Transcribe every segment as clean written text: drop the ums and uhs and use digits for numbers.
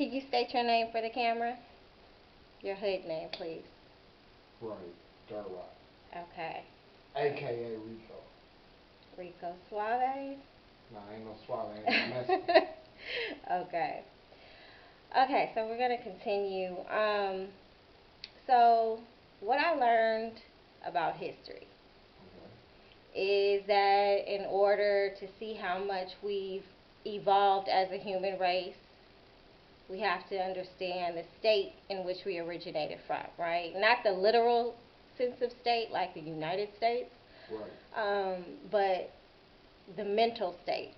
Can you state your name for the camera? Your hood name, please. Right. Dirt Rocc. Okay. AKA Rico. Rico Suave? Nah, ain't no Suave, ain't no Mexican. Okay. Okay, so we're going to continue. So, what I learned about history is that in order to see how much we've evolved as a human race, we have to understand the state in which we originated from, right? Not the literal sense of state like the United States, but the mental state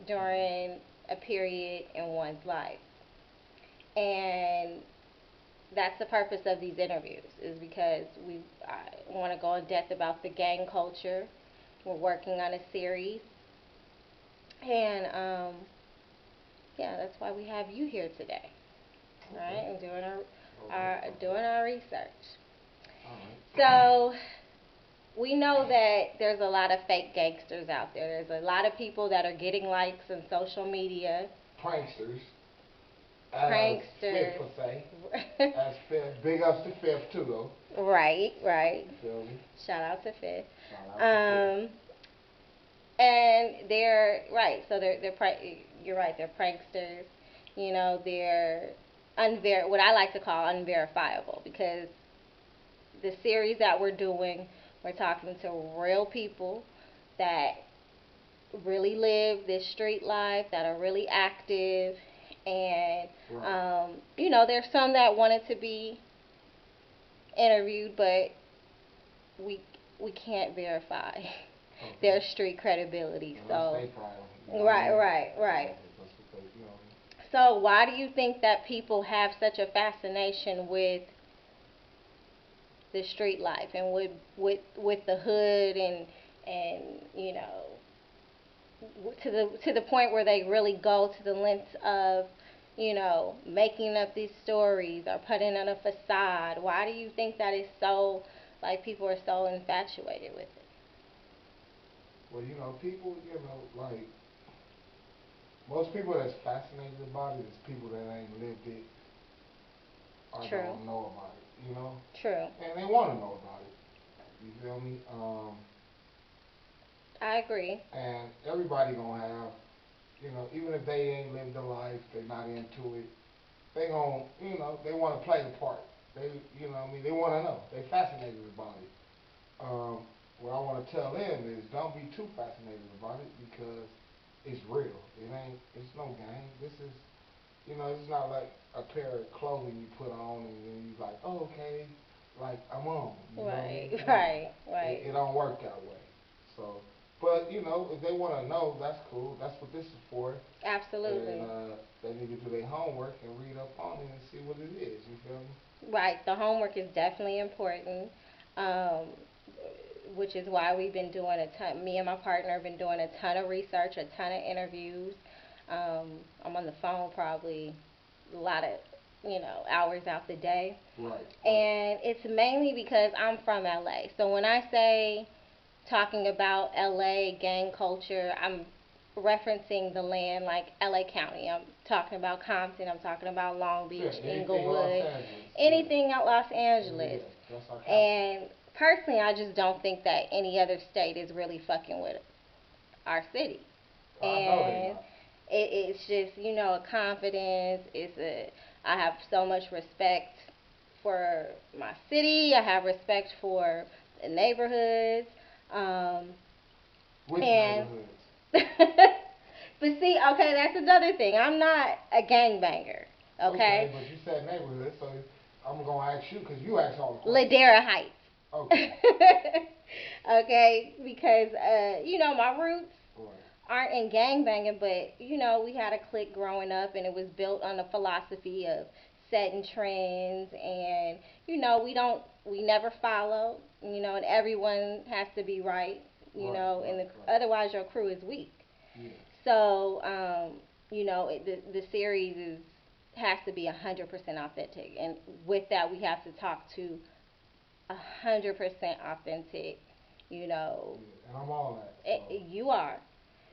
during a period in one's life. And that's the purpose of these interviews, is because I want to go in depth about the gang culture. We're working on a series, and yeah, that's why we have you here today, right? And doing our research. So we know that there's a lot of fake gangsters out there. There's a lot of people that are getting likes on social media. Pranksters. Pranksters. As Fifth. Big ups to Fifth too, though. Right. Feel me? Shout out to Fifth. Shout out to Fifth. And they're right. So you're right. They're pranksters. You know, they're what I like to call unverifiable, because the series that we're doing, we're talking to real people that really live this street life, that are really active, and you know, there's some that wanted to be interviewed, but we can't verify their street credibility. So right. So why do you think that people have such a fascination with the street life and with the hood, and you know, to the point where they really go to the lengths of, you know, making up these stories or putting on a facade? Why do you think that is so, like, people are so infatuated with it? Well, you know, people, you know, like, most people that's fascinated about it is people that ain't lived it or don't know about it, you know? True. And they want to know about it. You feel me? I agree. And everybody gonna have, you know, even if they ain't lived the life, they're not into it, they gonna, you know, they want to play the part. They, you know what I mean? They want to know. They fascinated about it. What I want to tell them is don't be too fascinated about it, because it's real. It's no game. This is, you know, it's not like a pair of clothing you put on and then you like, oh, okay, like I'm on. You know what I mean? Right. It don't work that way. So, but you know, if they want to know, that's cool. That's what this is for. Absolutely. And they need to do their homework and read up on it and see what it is. You feel me? Right. The homework is definitely important. Which is why we've been doing a ton. Me and my partner have been doing a ton of research, a ton of interviews. I'm on the phone probably a lot of, you know, hours out the day. Right. And it's mainly because I'm from LA. So when I say talking about LA gang culture, I'm referencing the land like LA County. I'm talking about Compton. I'm talking about Long Beach, Inglewood, anything at Los Angeles. And personally, I just don't think that any other state is really fucking with our city. And it's just, you know, a confidence. I have so much respect for my city. I have respect for the neighborhoods. Which neighborhoods? But see, okay, that's another thing. I'm not a gangbanger. Okay, but you said neighborhood, so I'm gonna ask you because you asked all the questions. Ladera Heights. Okay. Okay, because you know, my roots aren't in gangbanging, but you know, we had a clique growing up, and it was built on the philosophy of setting trends, and you know, we never follow, you know, and everyone has to be right, you know, and otherwise your crew is weak. Yeah. So, you know, the series has to be 100% authentic, and with that, we have to talk to 100% authentic, you know. Yeah, and I'm all that. So. You are.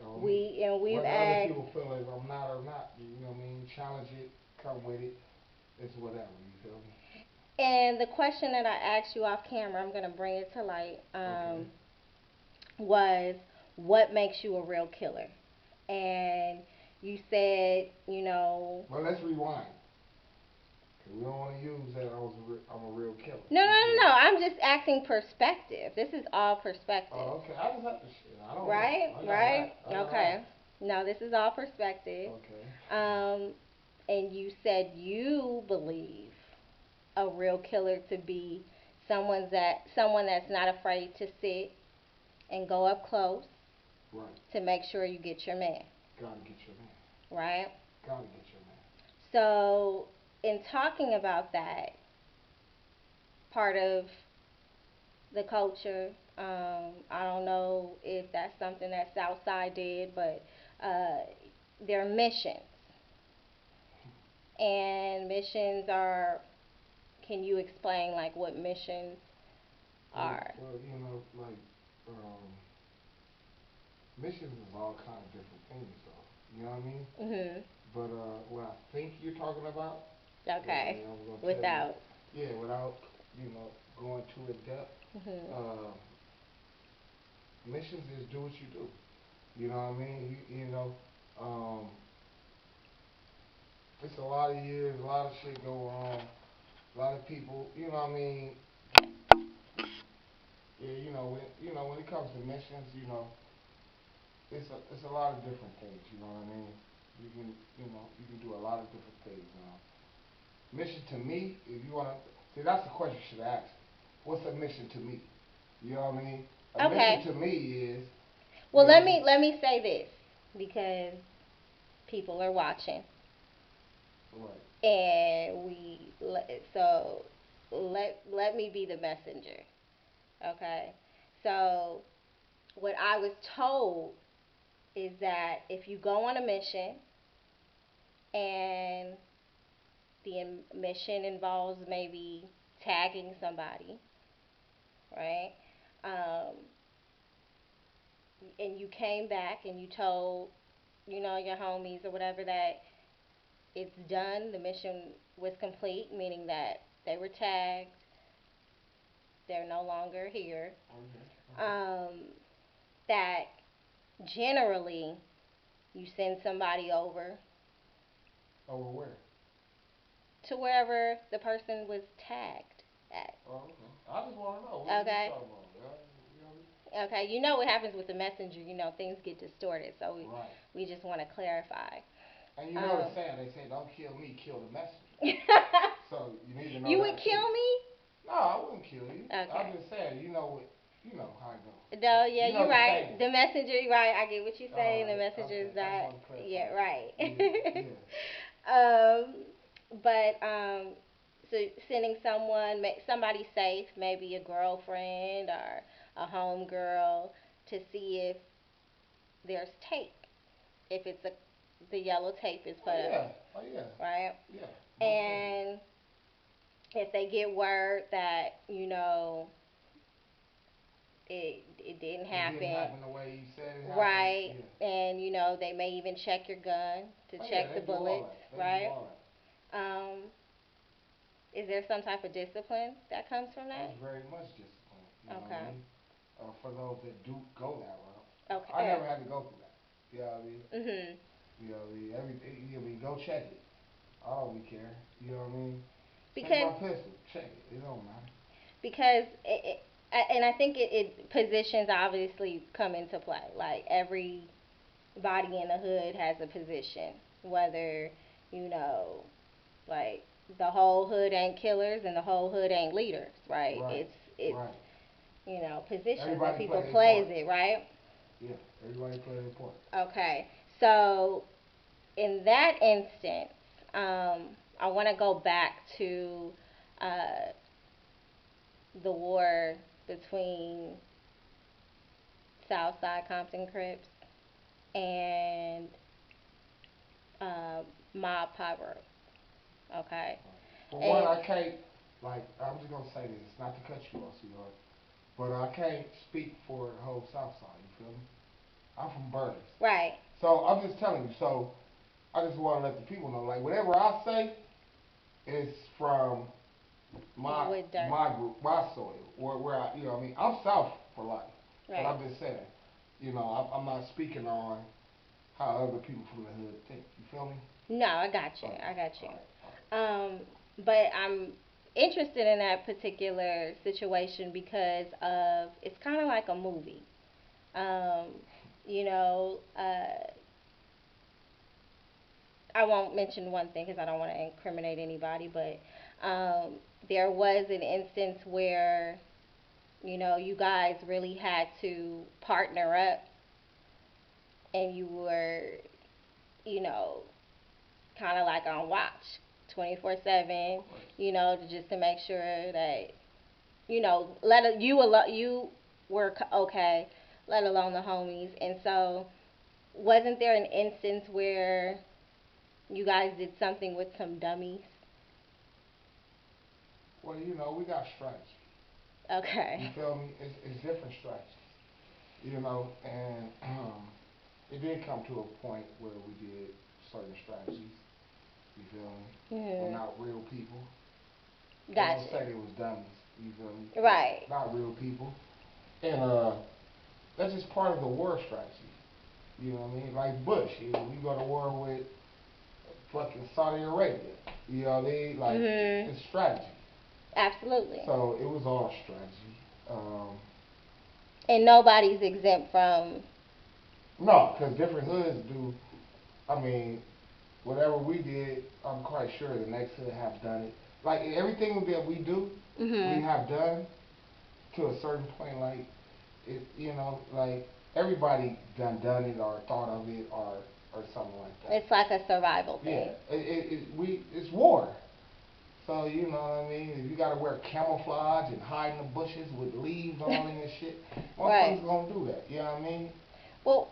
we've whether other asked. people feel as I'm not or not, you know what I mean? Challenge it, come with it. It's whatever. You feel me? And the question that I asked you off camera, I'm gonna bring it to light. Okay. Was what makes you a real killer? And you said, Well, let's rewind. Cause we don't want to use that I'm a real killer. No, no, no, no. I'm just asking perspective. This is all perspective. Oh, okay. I just have to shit. I don't right, know. right. Okay. Right. No, this is all perspective. Okay. And you said you believe a real killer to be someone that's not afraid to sit and go up close Right. to make sure you get your man. Gotta get your man. Right? Gotta get your man. So, in talking about that part of the culture, I don't know if that's something that Southside did, but their missions. And missions are, can you explain like what missions are? Well, like um, missions is all kind of different things, though. You know what I mean? Mhm. But what I think you're talking about. Okay. Yeah, I'm gonna Without. tell you. Yeah, without going too in depth. Mhm. Missions is do what you do. You know what I mean? Um, it's a lot of years, a lot of shit go on. A lot of people, you know what I mean? Yeah, when it comes to missions, it's a lot of different things. You know what I mean? You can do a lot of different things. Mission to me, if you wanna see, that's the question you should ask. What's a mission to me? You know what I mean? A mission Okay. to me is, Well, let me say this because people are watching, right. and so let me be the messenger. Okay. So what I was told is that if you go on a mission and the mission involves maybe tagging somebody, right? Um, and you came back and you told, your homies or whatever that it's done, the mission was complete, meaning that they were tagged, they're no longer here. Okay. That generally you send somebody over Over where? to wherever the person was tagged at. Oh, okay. I just want to know. What Okay. you talking about? Okay, you know what happens with the messenger, things get distorted, so Right. we just want to clarify. And you know the saying, they say, don't kill me, kill the messenger. So you need to know You that would kill too. me? No, I wouldn't kill you. Okay. I'm just saying, you know how it goes. No, yeah, You know you're the right. saying. The messenger, you're right. I get what you're saying. The Alright, messenger is okay. I just not. want to clarify. Yeah, right. Yeah. But so sending somebody safe, maybe a girlfriend or a home girl, to see if there's tape. If the yellow tape is put up. Oh yeah. Right? Yeah. And if they get word that, it didn't happen. It didn't happen the way you said it happened. Right. Yeah. And they may even check your gun to check the bullets. Right. Is there some type of discipline that comes from that? There's very much discipline. You know what Okay. I mean? For those that do go that route. Okay. I never had to go through that. You know what I mean? Mhm. You know what I mean? Go check it. I don't really care. You know what I mean? Take Because my pistol, check it. It don't matter. because and I think it positions obviously come into play. Like every body in the hood has a position, whether you know, like the whole hood ain't killers and the whole hood ain't leaders, right? Right. It's Right. positions that Everybody people play their plays part. it, right? Yeah. Everybody play their part. Okay, so in that instance, I want to go back to uh, the war between Southside Compton Crips and uh, Mob Piru. Okay. For one, And I can't, I'm just going to say this, not to cut you off, sweetheart, but I can't speak for the whole South Side, you feel me? I'm from Burners. Right. So I'm just telling you. So I just want to let the people know, like whatever I say is from With dirt. my group, my soil, where I, you know, what I mean, I'm South for life, but Right. I'm just saying, you know, I'm not speaking on how other people from the hood think. You feel me? No, I got you. Okay. I got you. All right. All right. But I'm interested in that particular situation because of it's kind of like a movie. Um, you know, I won't mention one thing because I don't want to incriminate anybody, but um, there was an instance where you guys really had to partner up and you were, you know, kind of like on watch 24/7, just to make sure that, you were okay, let alone the homies. And so, wasn't there an instance where you guys did something with some dummies? Well, you know, we got strategy. You Okay. feel me? It's different strategies, you know, and it did come to a point where we did certain strategies. You feel me? But Mhm. not real people. They gonna Gotcha. say they was dummies. You feel me? Right. Not real people. And that's just part of the war strategy. You know what I mean? Like Bush, we go to war with fucking Saudi Arabia. You know what I mean? Like Mhm. it's strategy. Absolutely. So it was all strategy. And nobody's exempt from. No, because different hoods do. I mean, whatever we did, I'm quite sure the next hood have done it. Like everything that we do, we Mhm. have done to a certain point. Like like everybody done it or thought of it or something like that. It's like a survival Yeah, thing. it's war. So you know what I mean. If you gotta wear camouflage and hide in the bushes with leaves on it and shit, Right. motherfuckers gonna do that. You know what I mean? Well,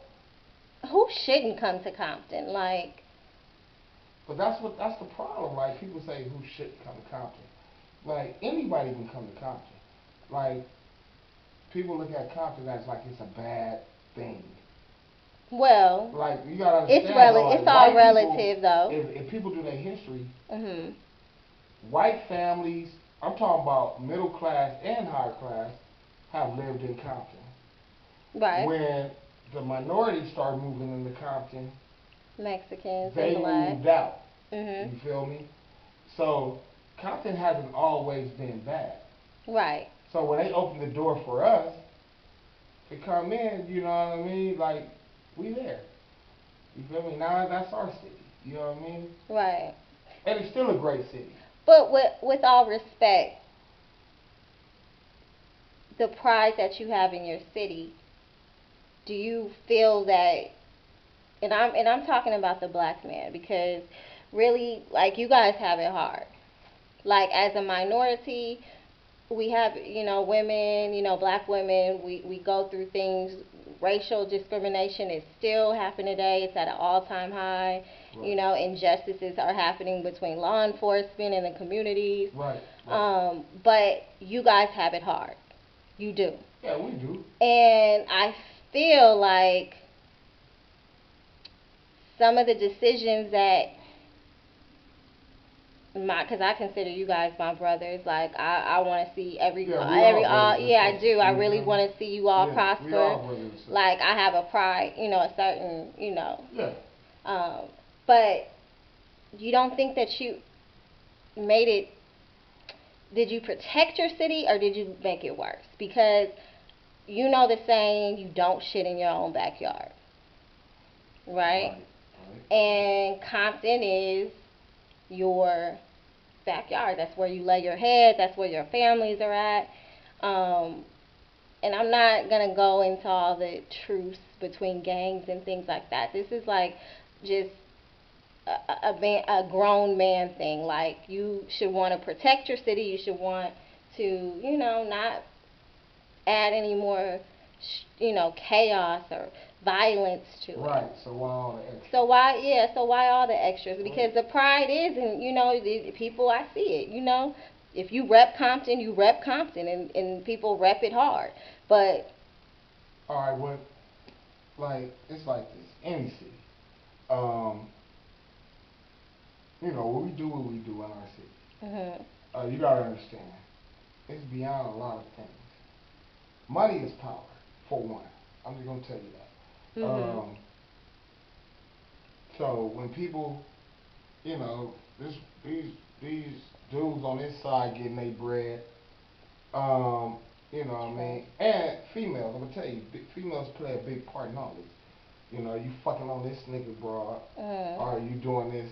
who shouldn't come to Compton? Like, But that's the problem. Like people say, who should come to Compton? Like anybody can come to Compton. Like people look at Compton as like it's a bad thing. well, Like you gotta understand though, it's like all white people, relative though. if people do their history, Mhm. white families, I'm talking about middle class and higher class, have lived in Compton. Right. When the minorities started moving into Compton, Mexicans and they blacks. moved out. Mhm. You feel me? So Compton hasn't always been bad. Right. So when they opened the door for us to come in, you know what I mean? Like we there. You feel me? Now that's our city. You know what I mean? Right. And it's still a great city. But with all respect, the pride that you have in your city, do you feel that? And I'm talking about the black man because really, like, you guys have it hard. Like, as a minority, we have, women, black women, we go through things. Racial discrimination is still happening today. It's at an all-time high. Right. Injustices are happening between law enforcement and the communities. Right. Right. But you guys have it hard. You do. Yeah, we do. And I feel like some of the decisions that because I consider you guys my brothers. Like, I want to see Yeah, we all brothers and yeah, I sisters. do. I You really feel me? want to see you all Yeah, we prosper. all brothers and sisters. Like, I have a pride, a certain, Yeah. um, but you don't think that you made it? Did you protect your city or did you make it worse? Because you know the saying, you don't shit in your own backyard, right? Right. Right. And Compton is your backyard. That's where you lay your head. That's where your families are at. Um, and I'm not gonna go into all the truths between gangs and things like that. This is like just a grown man thing. Like, you should want to protect your city. You should want to, not add any more, chaos or violence to it. Right. So why all the extra? So why, yeah, so why all the extras? Because the pride is, and the people, I see it, if you rep Compton, and people rep it hard. But All right. like it's like this. Any city, um, what we do in our city. Mhm. You gotta understand, it's beyond a lot of things. Money is power, for one. I'm just gonna tell you that. Mhm. So when people, this these these dudes on this side getting their bread, um, what I True. mean, and females. I'm gonna tell you, females play a big part in all this. You fucking on this nigga broad, Mhm. or you doing this,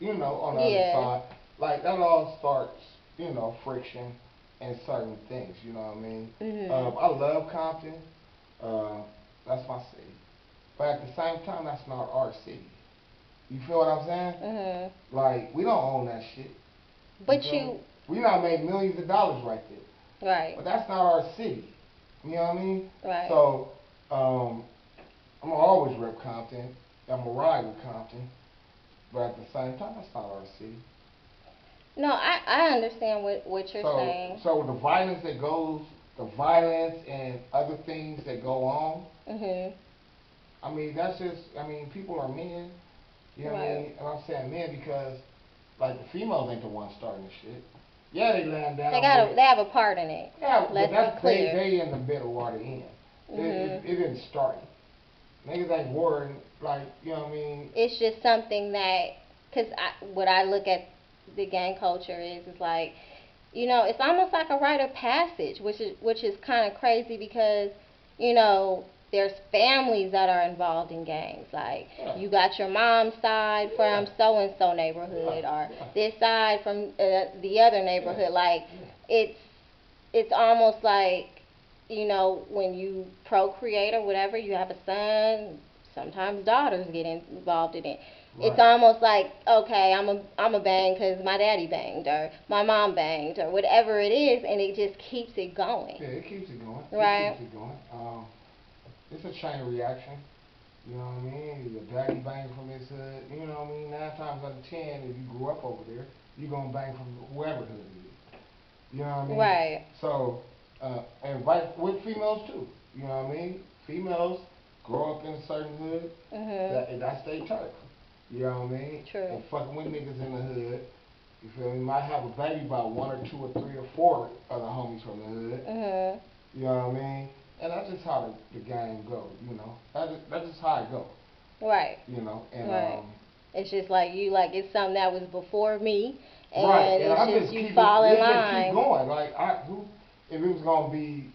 on the other Yeah. side. Like that all starts, friction and certain things. You know what I mean? Mhm. I love Compton. Uh, that's my city. But at the same time, that's not our city. You feel what I'm saying? Mhm. Like we don't own that shit. You But feel me? you, We not made millions of dollars right there. right, But that's not our city. You know what I mean? right. So, um, I'm gonna always rep Compton. I'm gonna ride with Compton. But at the same time, that's not our city. No, I understand what you're So, saying. so the violence and other things that go on. Mhm. I mean, that's just. I mean, people are men. You know what I Right. mean? And I'm saying men because, like, the females ain't the ones starting the shit. Yeah, they laying They down, got but they have a part in it. yeah, but Let's be that's clear. they in the middle or the end. Mhm. It didn't start. Niggas ain't worrying like what I mean. It's just something that, cause what I look at the gang culture is like, it's almost like a rite of passage, which is kind of crazy because, you know, there's families that are involved in gangs. Like Yeah, you got your mom's side yeah, from so and so yeah, neighborhood, or yeah, this side from the other yeah, neighborhood. Like yeah. it's it's almost like, when you procreate or whatever, you have a son. Sometimes daughters get involved in it. It's Right. almost like, okay, I'm a bang because my daddy banged or my mom banged or whatever it is, and it just keeps it going, Yeah, it keeps it going. It right? keeps it going. It's a chain reaction. You know what I mean? Your daddy bang from his hood. You know what I mean? 9 times out of 10, if you grew up over there, you gonna bang from whoever hood it is. You know what I mean? Right. So, and with females too. You know what I mean? Females grow up in a certain hood. Mhm. That's their turf. You know what I mean? True. And fucking with niggas in the hood. You feel me? Might have a baby by one or two or three or four other homies from the hood. Mhm. You know what I mean? And that's just how the game goes. That's just how it goes. Right. And Right. It's just like you, like it's something that was before me, right. and And it's I just just you keep it. fall in It just keep line. going. Like if it was gonna be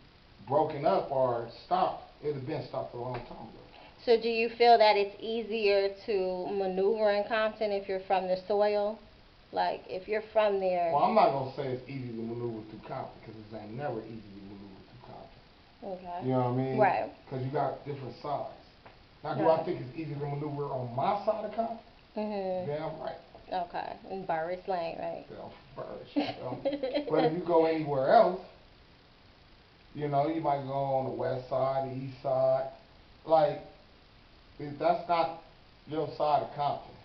broken up or stopped, it'd have been stopped a long time ago. So do you feel that it's easier to maneuver in Compton if you're from the soil? Like if you're from there. Well, I'm not gonna say it's easy to maneuver through Compton because it ain't never easy to maneuver through Compton. Okay. You know what I mean? Right. Because you got different sides. Now, do I Right. think it's easy to maneuver on my side of Compton? Mhm. Damn right. Okay. In Burris Lane, right? Damn first. But if you go anywhere else, you might go on the west side, the east side. Like, that's not your side of Compton.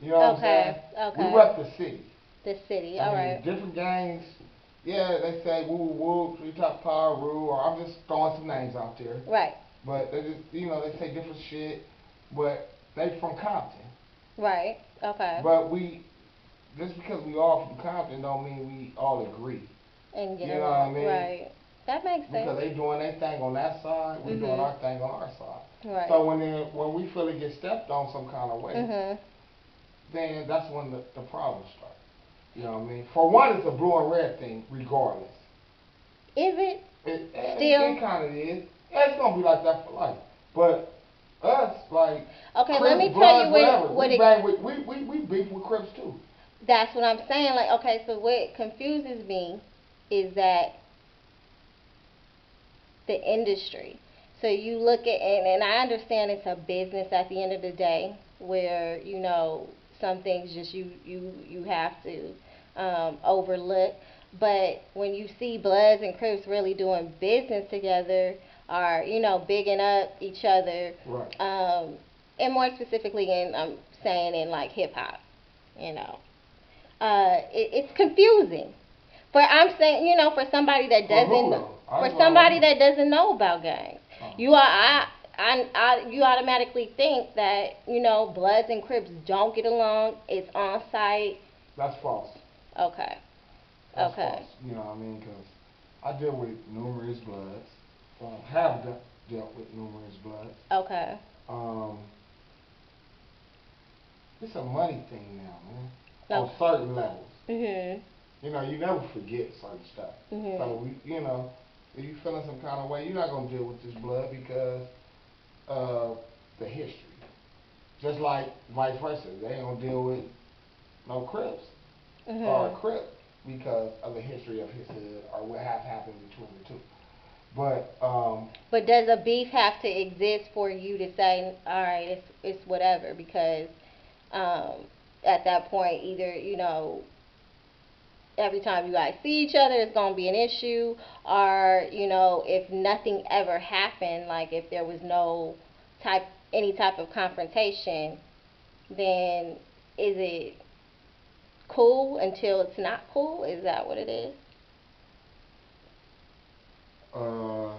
You know what I'm saying? Okay. We Okay. rep the city. The city. I All mean, right. different gangs, yeah, they say woo woo, treetop power rule, or I'm just throwing some names out there. Right. But they just, they say different shit, but they from Compton. Right. Okay. But just because we all from Compton don't mean we all agree. And get You know what I along. mean? Right. That makes sense. Because they doing their thing on that side, we doing Mhm. our thing on our side. Right. So when we feel it get stepped on some kind of way, Mhm. then that's when the problems start. You know what I mean? For one, it's a blue and red thing, regardless. Is it It still? kind of is. Yeah, it's gonna be like that for life. But us, like Okay. Let Crips, me tell you Bloods, whatever, what we it. bang with we beef with Crips too. That's what I'm saying. Like, okay, so what confuses me is that the industry. So you look at, and I understand it's a business at the end of the day, where some things just you have to overlook. But when you see Bloods and Crips really doing business together, or bigging up each other, Right. and more specifically, I'm saying in like hip hop, you know, it's confusing. I'm saying, for somebody that For who doesn't, though? I for just want to somebody know. that doesn't know about gangs, Oh. you are, I, you automatically think that, Bloods and Crips don't get along. It's on site. That's false. Okay. That's Okay. false. You know what I mean? Because I deal with numerous Bloods. Have dealt with numerous Bloods. Okay. Um, it's a money thing now, man. Okay. On certain levels. Mhm. You never forget certain stuff. Mhm. So if you feeling some kind of way, you're not gonna deal with this Blood because of the history. Just like vice versa, they ain't gonna deal with no Crips or a Crip because of the history of his hood or what has happened between the two. But does a beef have to exist for you to say, all right, it's whatever? Because um, at that point, either every time you guys see each other, it's gonna be an issue, or if nothing ever happened, like if there was no any type of confrontation, then is it cool until it's not cool? Is that what it is? uh,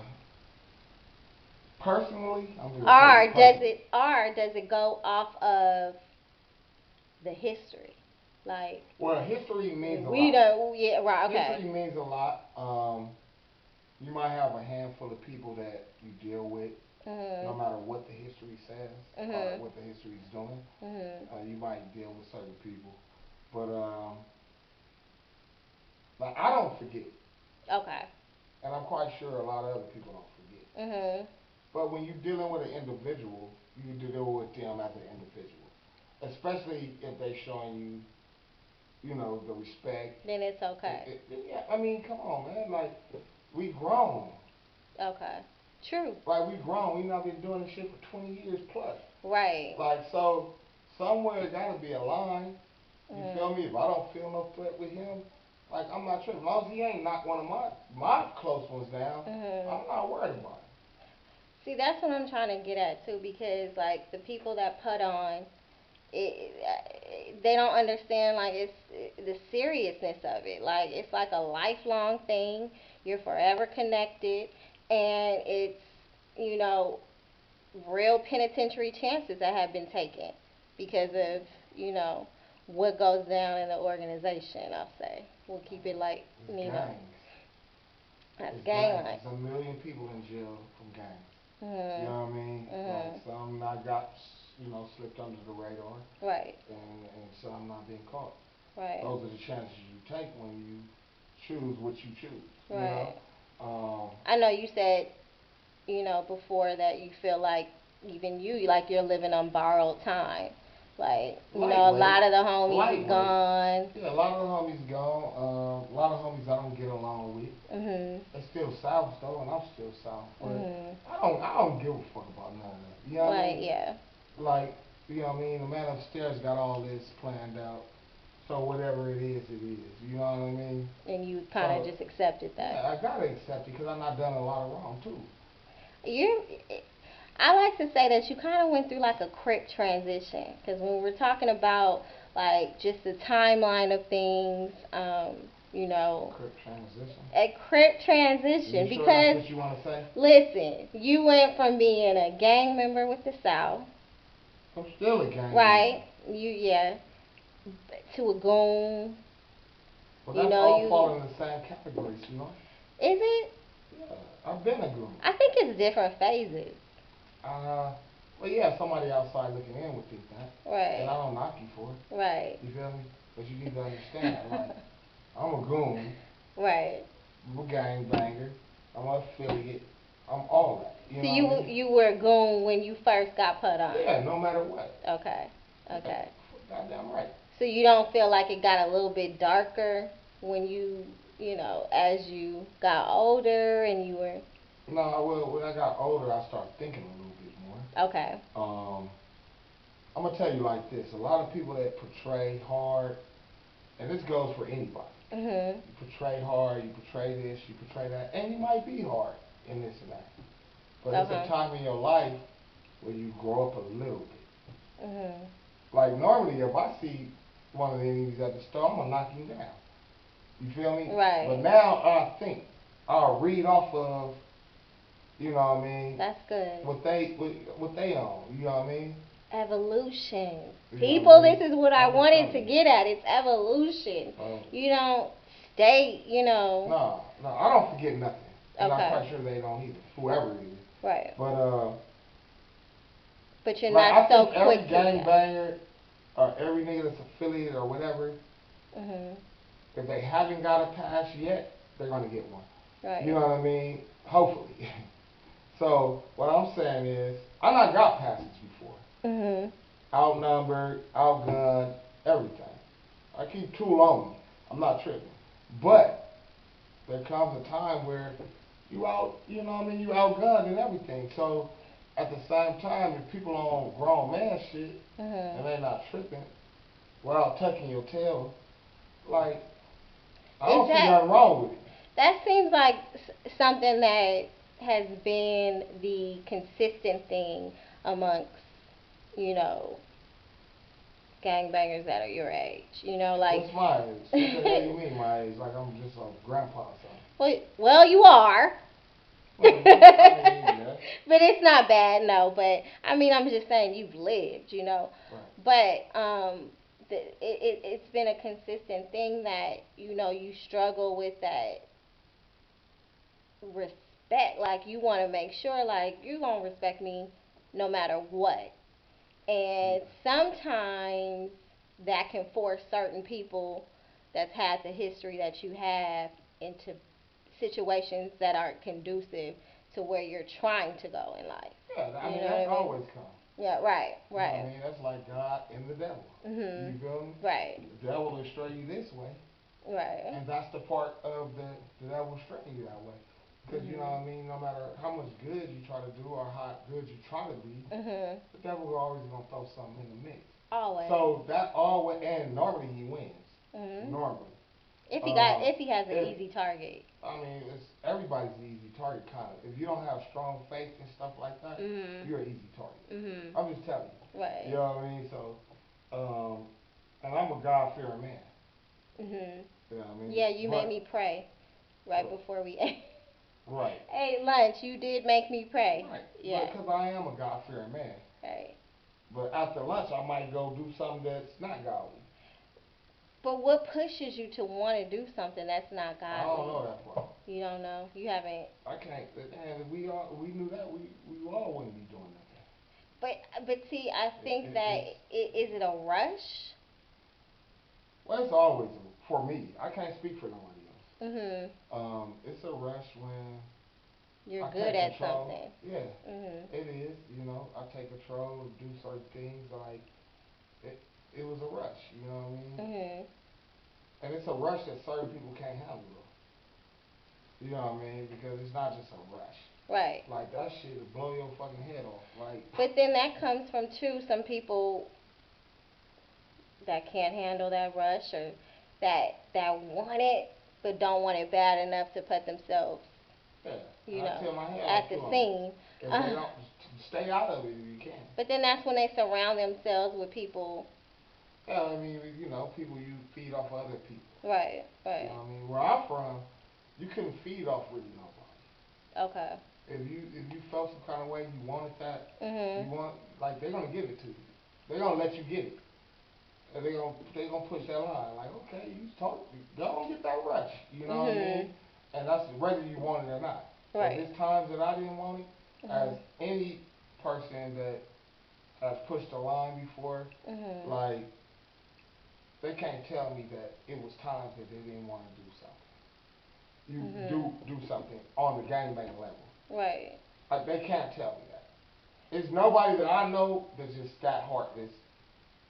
personally, I'm gonna tell you Or personally. does it go off of the history? Like Well, history means a we lot. don't, yeah, right, okay. History means a lot. You might have a handful of people that you deal with, no Mhm. matter what the history says or Mhm. what the history is doing. Mhm. You might deal with certain people, but like I don't forget, Okay. and I'm quite sure a lot of other people don't forget. Mhm. But when you're dealing with an individual, you deal with them as an individual, especially if they're showing you, the respect. Then it's okay. Yeah, I mean, come on, man. Like, we grown. Okay. True. Like, we grown. We not been doing this shit for 20 years plus. Right. Like, so, somewhere gotta be a line. You feel Mhm. me? If I don't feel no threat with him, like, I'm not tripping. As long as he ain't knocked one of my close ones down, Mhm. I'm not worried about it. See, that's what I'm trying to get at too, because like the people that put on they don't understand like it's the seriousness of it. Like it's like a lifelong thing. You're forever connected, and it's you know real penitentiary chances that have been taken because of you know what goes down in the organization. I'll say we'll keep it like It's gangs. that's It's gang gangs. life. There's a million people in jail from gangs. You Mhm. know what I mean? Like, Mhm. some not got, slipped under the radar, Right. and some not being caught. Right. Those are the chances you take when you choose what you choose. Right. Um, I know you said before that you feel like even you like you're living on borrowed time. Like, a lightweight, lot of the homies is lightweight. gone. Yeah, a lot of the homies gone. A lot of homies I don't get along with. Mhm. They still south though, and I'm still south. But Mhm. I don't give a fuck about none of that. You know what I Like, mean? yeah. Like, you know what I mean? The man upstairs got all this planned out. So whatever it is, it is. You know what I mean? And you kind of So just accepted that. yeah, I gotta accept it because I'm not done a lot of wrong too. You I like to say that you kind of went through like a Crip transition because when we're talking about like just the timeline of things, you know, Crip transition. a Crip You transition sure that's because what you want to say? listen, you went from being a gang member with the South, I'm still a gang member. right? Yeah, to a goon. Well, You that's know, all you falling in the same category, sweetheart. is it? Yeah, I've been a goon. I think it's different phases. Uh, well, yeah, somebody outside looking in would think that. And Right. I don't knock you for it. Right. You feel me? But you need to understand, like, I'm a goon, Right. I'm a gangbanger, I'm an affiliate, I'm all that. You So know what I mean? you were a goon when you first got put on. Yeah, no matter what. Okay. Yeah, Okay. goddamn right. So you don't feel like it got a little bit darker when as you got older and you were No, well, when I got older, I started thinking a little bit more. okay. I'm gonna tell you like this: a lot of people that portray hard, and this goes for anybody. Mhm. You portray hard, you portray this, you portray that, and you might be hard in this and that. But it's a Okay. time in your life where you grow up a little bit. Mhm. Like normally, if I see one of the enemies at the store, I'm gonna knock him down. You feel me? But Right. now I think I'll read off of You know what I mean? That's good. What they own. You know what I mean? Evolution. You know People, what I mean? this is what I I'm just wanted telling to you. get at. It's evolution. You don't stay, No, no, I don't forget nothing. And I'm Okay. quite sure they don't either. Whoever it is. Right. But you're like not I so think every quick to gangbanger or every nigga that's affiliated or whatever, Mhm. if they haven't got a pass yet, they're gonna get one. Right. You know what I mean? Hopefully. So what I'm saying is, I not got passes before. Mhm. Outnumbered, outgunned, everything. I keep tool on me. I'm not tripping. But there comes a time where you out, you know what I mean, you outgunned and everything. So at the same time, if people on grown man shit Mhm. and they not tripping without tucking your tail, like I Is don't see that nothing wrong with it. that seems like something that has been the consistent thing amongst, you know, gangbangers that are your age. Like What's my age? What the hell you mean my age? Like I'm just a grandpa or something. well, you are. Well, I mean, yeah. But it's not bad, no. But I mean, I'm just saying you've lived. Right. But it's been a consistent thing that you struggle with that respect. Like you want to make sure, like you gonna respect me no matter what. And Yeah. sometimes that can force certain people that's had the history that you have into situations that aren't conducive to where you're trying to go in life. Yeah, I You mean know that's what I mean? always come. Yeah, right, You know what right. I mean? That's like God and the devil. You Mhm. feel me? Right, The devil will stray you this way, right. and that's the part of the devil straying you that way. Because you know Mhm. what I mean? No matter how much good you try to do or how good you try to be, Mhm. the devil always gonna throw something in the mix. Always. So that always, and normally he wins. Mhm. Normally. If he has an If easy target. I mean, it's everybody's an easy target, kind of. If you don't have strong faith and stuff like that, Mhm. you're an easy target. Mhm. I'm just telling you. You Right. know what I mean? So, and I'm a God-fearing man. Mhm. You know what I mean? Yeah, you made me pray right But before we ate. right, Ate lunch. You did make me pray. right. But Yeah. because I am a God-fearing man. Right. But after lunch, I might go do something that's not godly. But what pushes you to want to do something that's not I don't godly? know that part. You don't know. You haven't. I can't. And if we knew that, we all wouldn't be doing nothing. But see, I think that It's is it a rush? well, it's always for me. I can't speak for nobody else. Mhm. It's a rush when You're I good take at control. something. Yeah, Mhm. it is. You know, I take control, do certain things. Like it, it was a rush. You know what I mean? Mhm. And it's a rush that certain people can't handle. Though. You know what I mean? Because it's not just a rush. Right. Like that shit will blow your fucking head off. Like But then that comes from too some people that can't handle that rush or that want it but don't want it bad enough to put themselves, yeah, you and I know, tell my head at off the too on it. scene. If they don't stay out of it, if you can. But then that's when they surround themselves with people. Yeah, I mean, you know, people you feed off other people. Right, You right. know what I mean? Where I'm from, you couldn't feed off really nobody. Okay. If you felt some kind of way, you wanted that, you Mhm. want like they're gonna give it to you. They're gonna let you get it. And they gonna push that line. Like, okay, you talk, go and get that rush. You know what I mean? Mhm. And that's whether you want it or not. So Right. there's times that I didn't want it, as Mhm. any person that has pushed the line before, Mhm. like they can't tell me that it was times that they didn't want to do something. You Mhm. do something on the gangbang level. Right. They can't tell me that. There's nobody that I know that's just that heartless.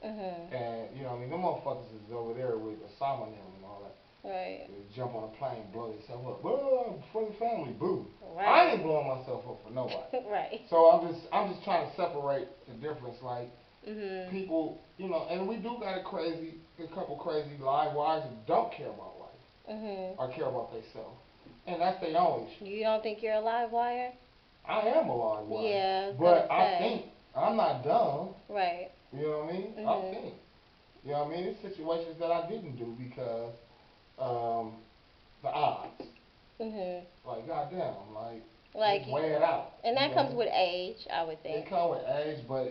Mhm. And you know, what I mean, them motherfuckers is over there with Osama and them and all that. Right. They jump on a plane, blow themselves up. Boo, for the family, boo. I Right. ain't blowing myself up for nobody. Right. So I'm just trying to separate the difference. Like Mhm. people, you know, and we do got a couple crazy live wires that don't care about life Mhm. or care about themselves, and that's their own issue. You don't think you're a live wire? I am a live wire, Yeah, I was gonna but I say. think I'm not dumb. Right. You know what I mean? I Mhm. think. You know what I mean? It's situations that I didn't do because the odds. Mhm. Like goddamn, like Like just weigh it out. And that comes with age, I would think. It comes with age, but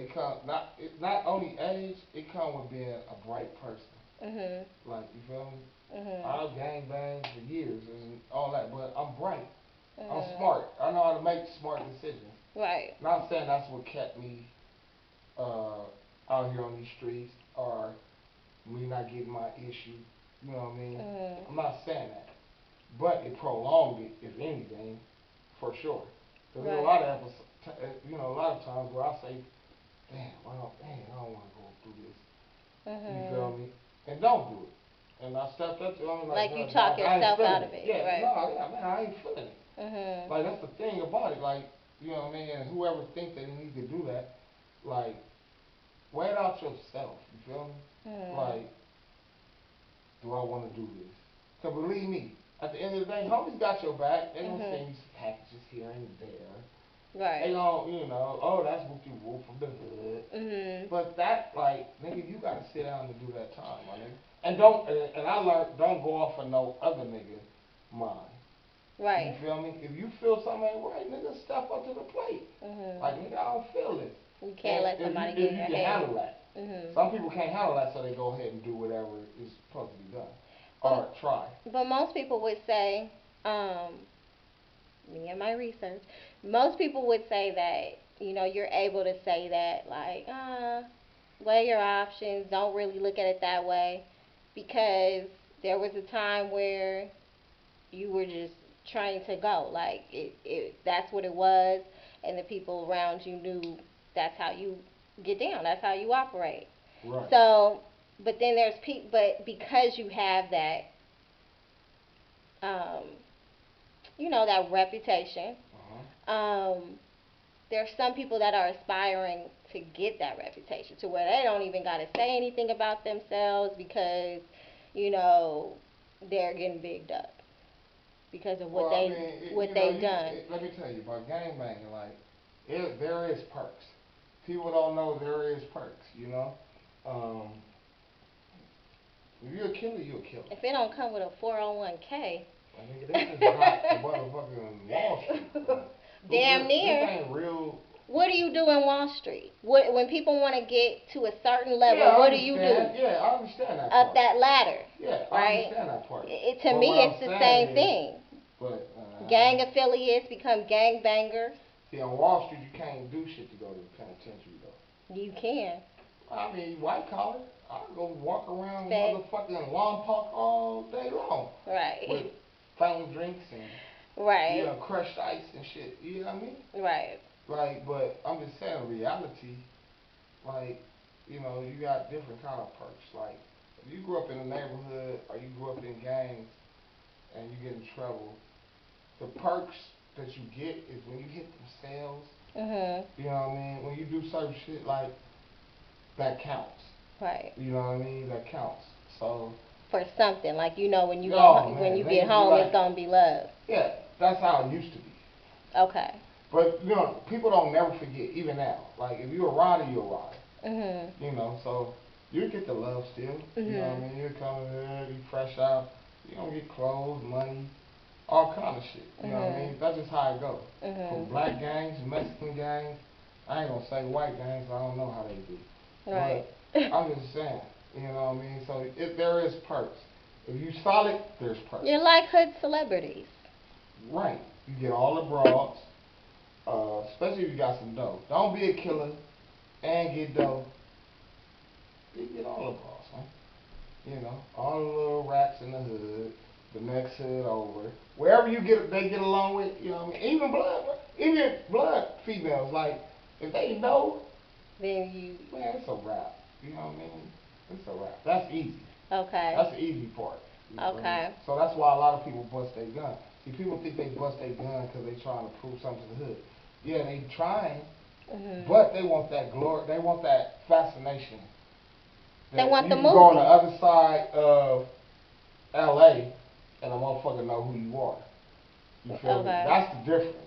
not only age. It comes with being a bright person. Mhm. Like, you feel me? Mhm. I've gang banged for years and all that, but I'm bright. I'm Mhm. smart. I know how to make smart decisions. Right. Not saying that's what kept me uh, out here on these streets or me not getting my issue. You know what I mean? Mhm. I'm not saying that, but it prolonged it, if anything, for sure. Because there's a lot of a lot of times where I say, damn, I don't want to go through this. You feel Mhm. me? And don't do it. And I stepped up to him Like like, you no, talk dog, I ain't yourself feeling out of it. it, Yeah, right? no, yeah, man, I ain't feeling it. Mhm. Like, that's the thing about it. Like, you know what I mean? And whoever thinks they need to do that, like, weigh it out yourself. You feel me? Mhm. Like, do I want to do this? Because believe me, at the end of the day, homies got your back. They gonna send you some packages here and there. Right. They gonna, oh, that's Wookie Woo from the hood. Mhm. But that, like, nigga, you gotta sit down and do that time, my nigga. And don't, and I learned, don't go off of no other nigga mind. You Right. feel me? If you feel something ain't right, nigga, step up to the plate. Mhm. Like, nigga, I don't feel this. You can't let somebody if get in you your can head. handle that. Mhm. Some people can't handle that, so they go ahead and do whatever is supposed to be done. But, Or try. but most people would say, me and my research, most people would say that, you're able to say that, like, weigh your options, don't really look at it that way, because there was a time where you were just trying to go, like, that's what it was, and the people around you knew that's how you get down, that's how you operate. Right. So, but then but because you have that, um, that reputation. There's some people that are aspiring to get that reputation to where they don't even got to say anything about themselves because, you know, they're getting bigged up because of what they've done. Let me tell you about gangbanging. Like, there is perks. People don't know there is perks. Um, if you're a killer, you're a killer. If it don't come with a 401k. I mean, they just got the motherfucking Wall Street. Damn near. This ain't real. What do you do in Wall Street? When people want to get to a certain level, what do you do? Yeah, I understand that Up part. that ladder. Yeah, I right? understand that part. To me, it's the same thing. But gang affiliates become gang bangers. See, on Wall Street, you can't do shit to go to the penitentiary, though. You can. I mean, white collar. I'll go walk around Fact. motherfucking lawn park all day long. Right. With fountain drinks and right. Crushed ice and shit. You know what I mean? Right. Like, but I'm just saying, reality, like, you got different kind of perks. Like, if you grew up in a neighborhood or you grew up in gangs and you get in trouble, the perks that you get is when you hit them sales. Mhm. You know what I mean? When you do certain shit, like, that counts. Right. You know what I mean? That counts. So. For something, like, when you when you man, get home, like, it's gonna be love. Yeah, that's how it used to be. Okay. But people don't never forget, even now. Like, if you're a rider, you're a rider. Mhm. So you get the love still. Mhm. You know what I mean? You come in here, you fresh out, you don't get clothes, money, all kind of shit. You know what I mean? That's just how it goes. From black gangs, Mexican gangs, I ain't gonna say white gangs, I don't know how they do. Right. But I'm just saying, you know what I mean? So there is perks. If you solid, there's perks. You're like hood celebrities. Right. You get all the broads, especially if you got some dough. Don't be a killer and get dough. You get all the broads, man. All the little rats in the hood, the next hood over. Wherever they get along with, you know what I mean? Even blood females, like, if they know, then man, it's a wrap. You know what I mean? It's a wrap. That's easy. Okay. That's the easy part. Okay. So that's why a lot of people bust their gun. See, people think they bust their gun because they trying to prove something to the hood. Yeah, they trying, but they want that glory. They want that fascination. They want the movie. You can go on the other side of L.A. and a motherfucker know who you are. You feel me? That's the difference.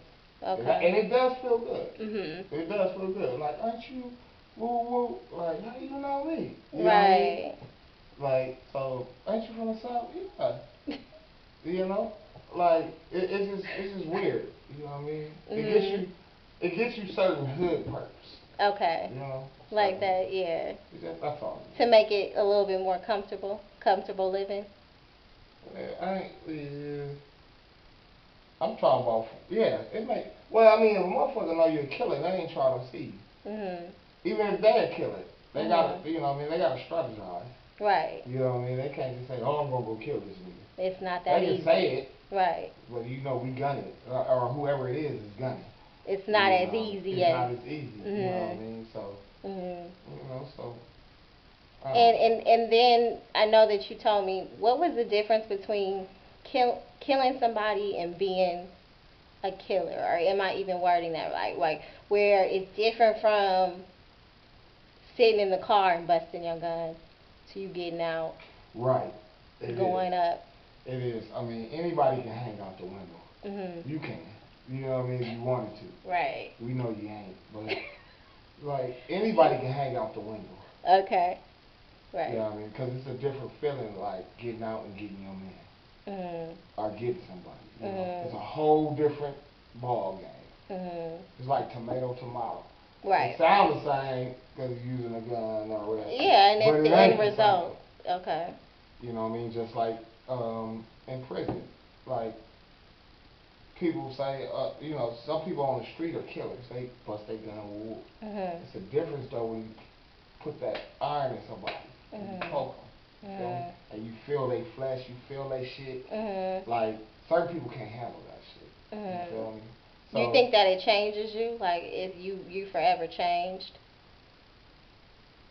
Okay. And it does feel good. Mhm. It does feel good. Like, aren't you woo woo? Like, how you know me? You right. know what I mean? Like, so, ain't you from the South? Yeah. like it's just weird. You know what I mean? It gets you certain hood perks. Okay. You know? Like that, yeah. That's all. To make it a little bit more comfortable living. I'm talking about, yeah, it may, well, I mean, if a motherfucker know you're a killer, they ain't trying to see you. Even if they're a killer, they gotta, you know what I mean, they gotta strategize. Right. You know what I mean? They can't just say, oh, I'm gonna go kill this nigga. It's not that easy. They can say it. Right. But you know, we gun it. Or whoever it is gunning. It's not as easy as. It's not as easy, you know what I mean? So, you know, so. And then I know that you told me, what was the difference between killing somebody and being a killer? Or am I even wording that right? Like, where it's different from sitting in the car and busting your gun to you getting out. Right. Going up. It is. I mean, anybody can hang out the window. You can. You know what I mean? If you wanted to. Right. We know you ain't. But, like, anybody can hang out the window. Okay. Right. You know what I mean? Because it's a different feeling, like, getting out and getting your man. Or getting somebody. You know? It's a whole different ball game. It's like tomato. Right. It sounds the same because you're using a gun or whatever. Yeah, and it's the end result. Okay. You know what I mean? Just like in prison. Like, people say, you know, some people on the street are killers. They bust their gun with wood. It's a difference, though, when you put that iron in somebody and you poke them. And you feel they flesh, you feel they shit. Like, certain people can't handle that shit. You feel me? So, you think that it changes you? Like, if you forever changed?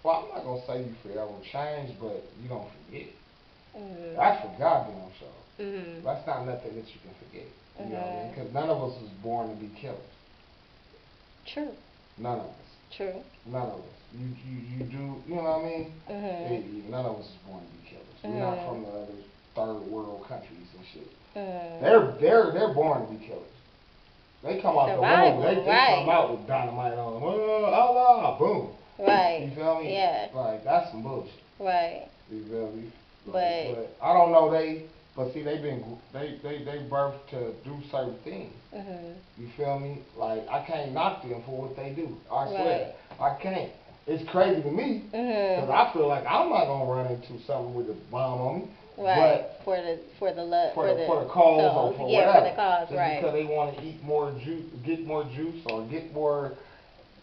Well, I'm not going to say you forever changed, but you don't forget. That's for goddamn sure. That's not nothing that you can forget. You know what I mean? Because none of us was born to be killers. True. None of us. True. None of us. You do, you know what I mean? None of us is born to be killers. We're not from the other third world countries and shit. They're born to be killers. They come out Survival, the womb. They come out with dynamite on them. Allah, boom. Right. You feel me? Yeah. Like, that's some bullshit. Right. You feel me? Like, but I don't know but see they birthed to do certain things. You feel me? Like, I can't knock them for what they do. I swear. I can't. It's crazy to me because I feel like I'm not gonna run into something with a bomb on me. Right. But for the cause or for yeah, whatever. for the cause, Just right. because they want to eat more juice, get more juice, or get more.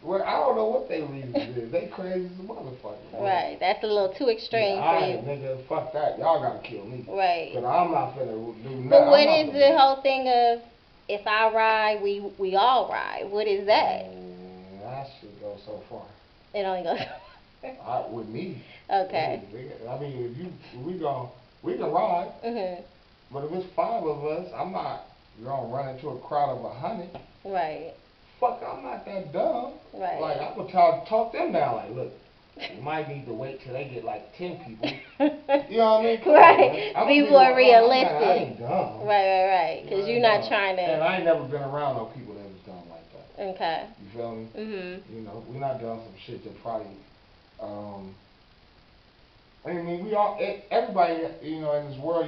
Well, I don't know what they reason is. They crazy as a motherfucker. Right. That's a little too extreme for you. Nigga, fuck that. Y'all gotta kill me. Right. Cause I'm not finna do nothing. But what is the whole thing of if I ride, we all ride? What is that? That should go so far. It only goes. With me. Okay. I mean, we can ride. But if it's 5 of us, I'm not gonna run into a crowd of 100. Right. Fuck, I'm not that dumb. Right. Like, I would talk them down. Like, look, you might need to wait till they get like 10 people. You know what I mean? Right. Be more realistic. I ain't dumb. Right. Because you're not trying to. And I ain't never been around no people that was dumb like that. Okay. You feel me? You know, we not doing some shit that probably. I mean, everybody, you know, in this world,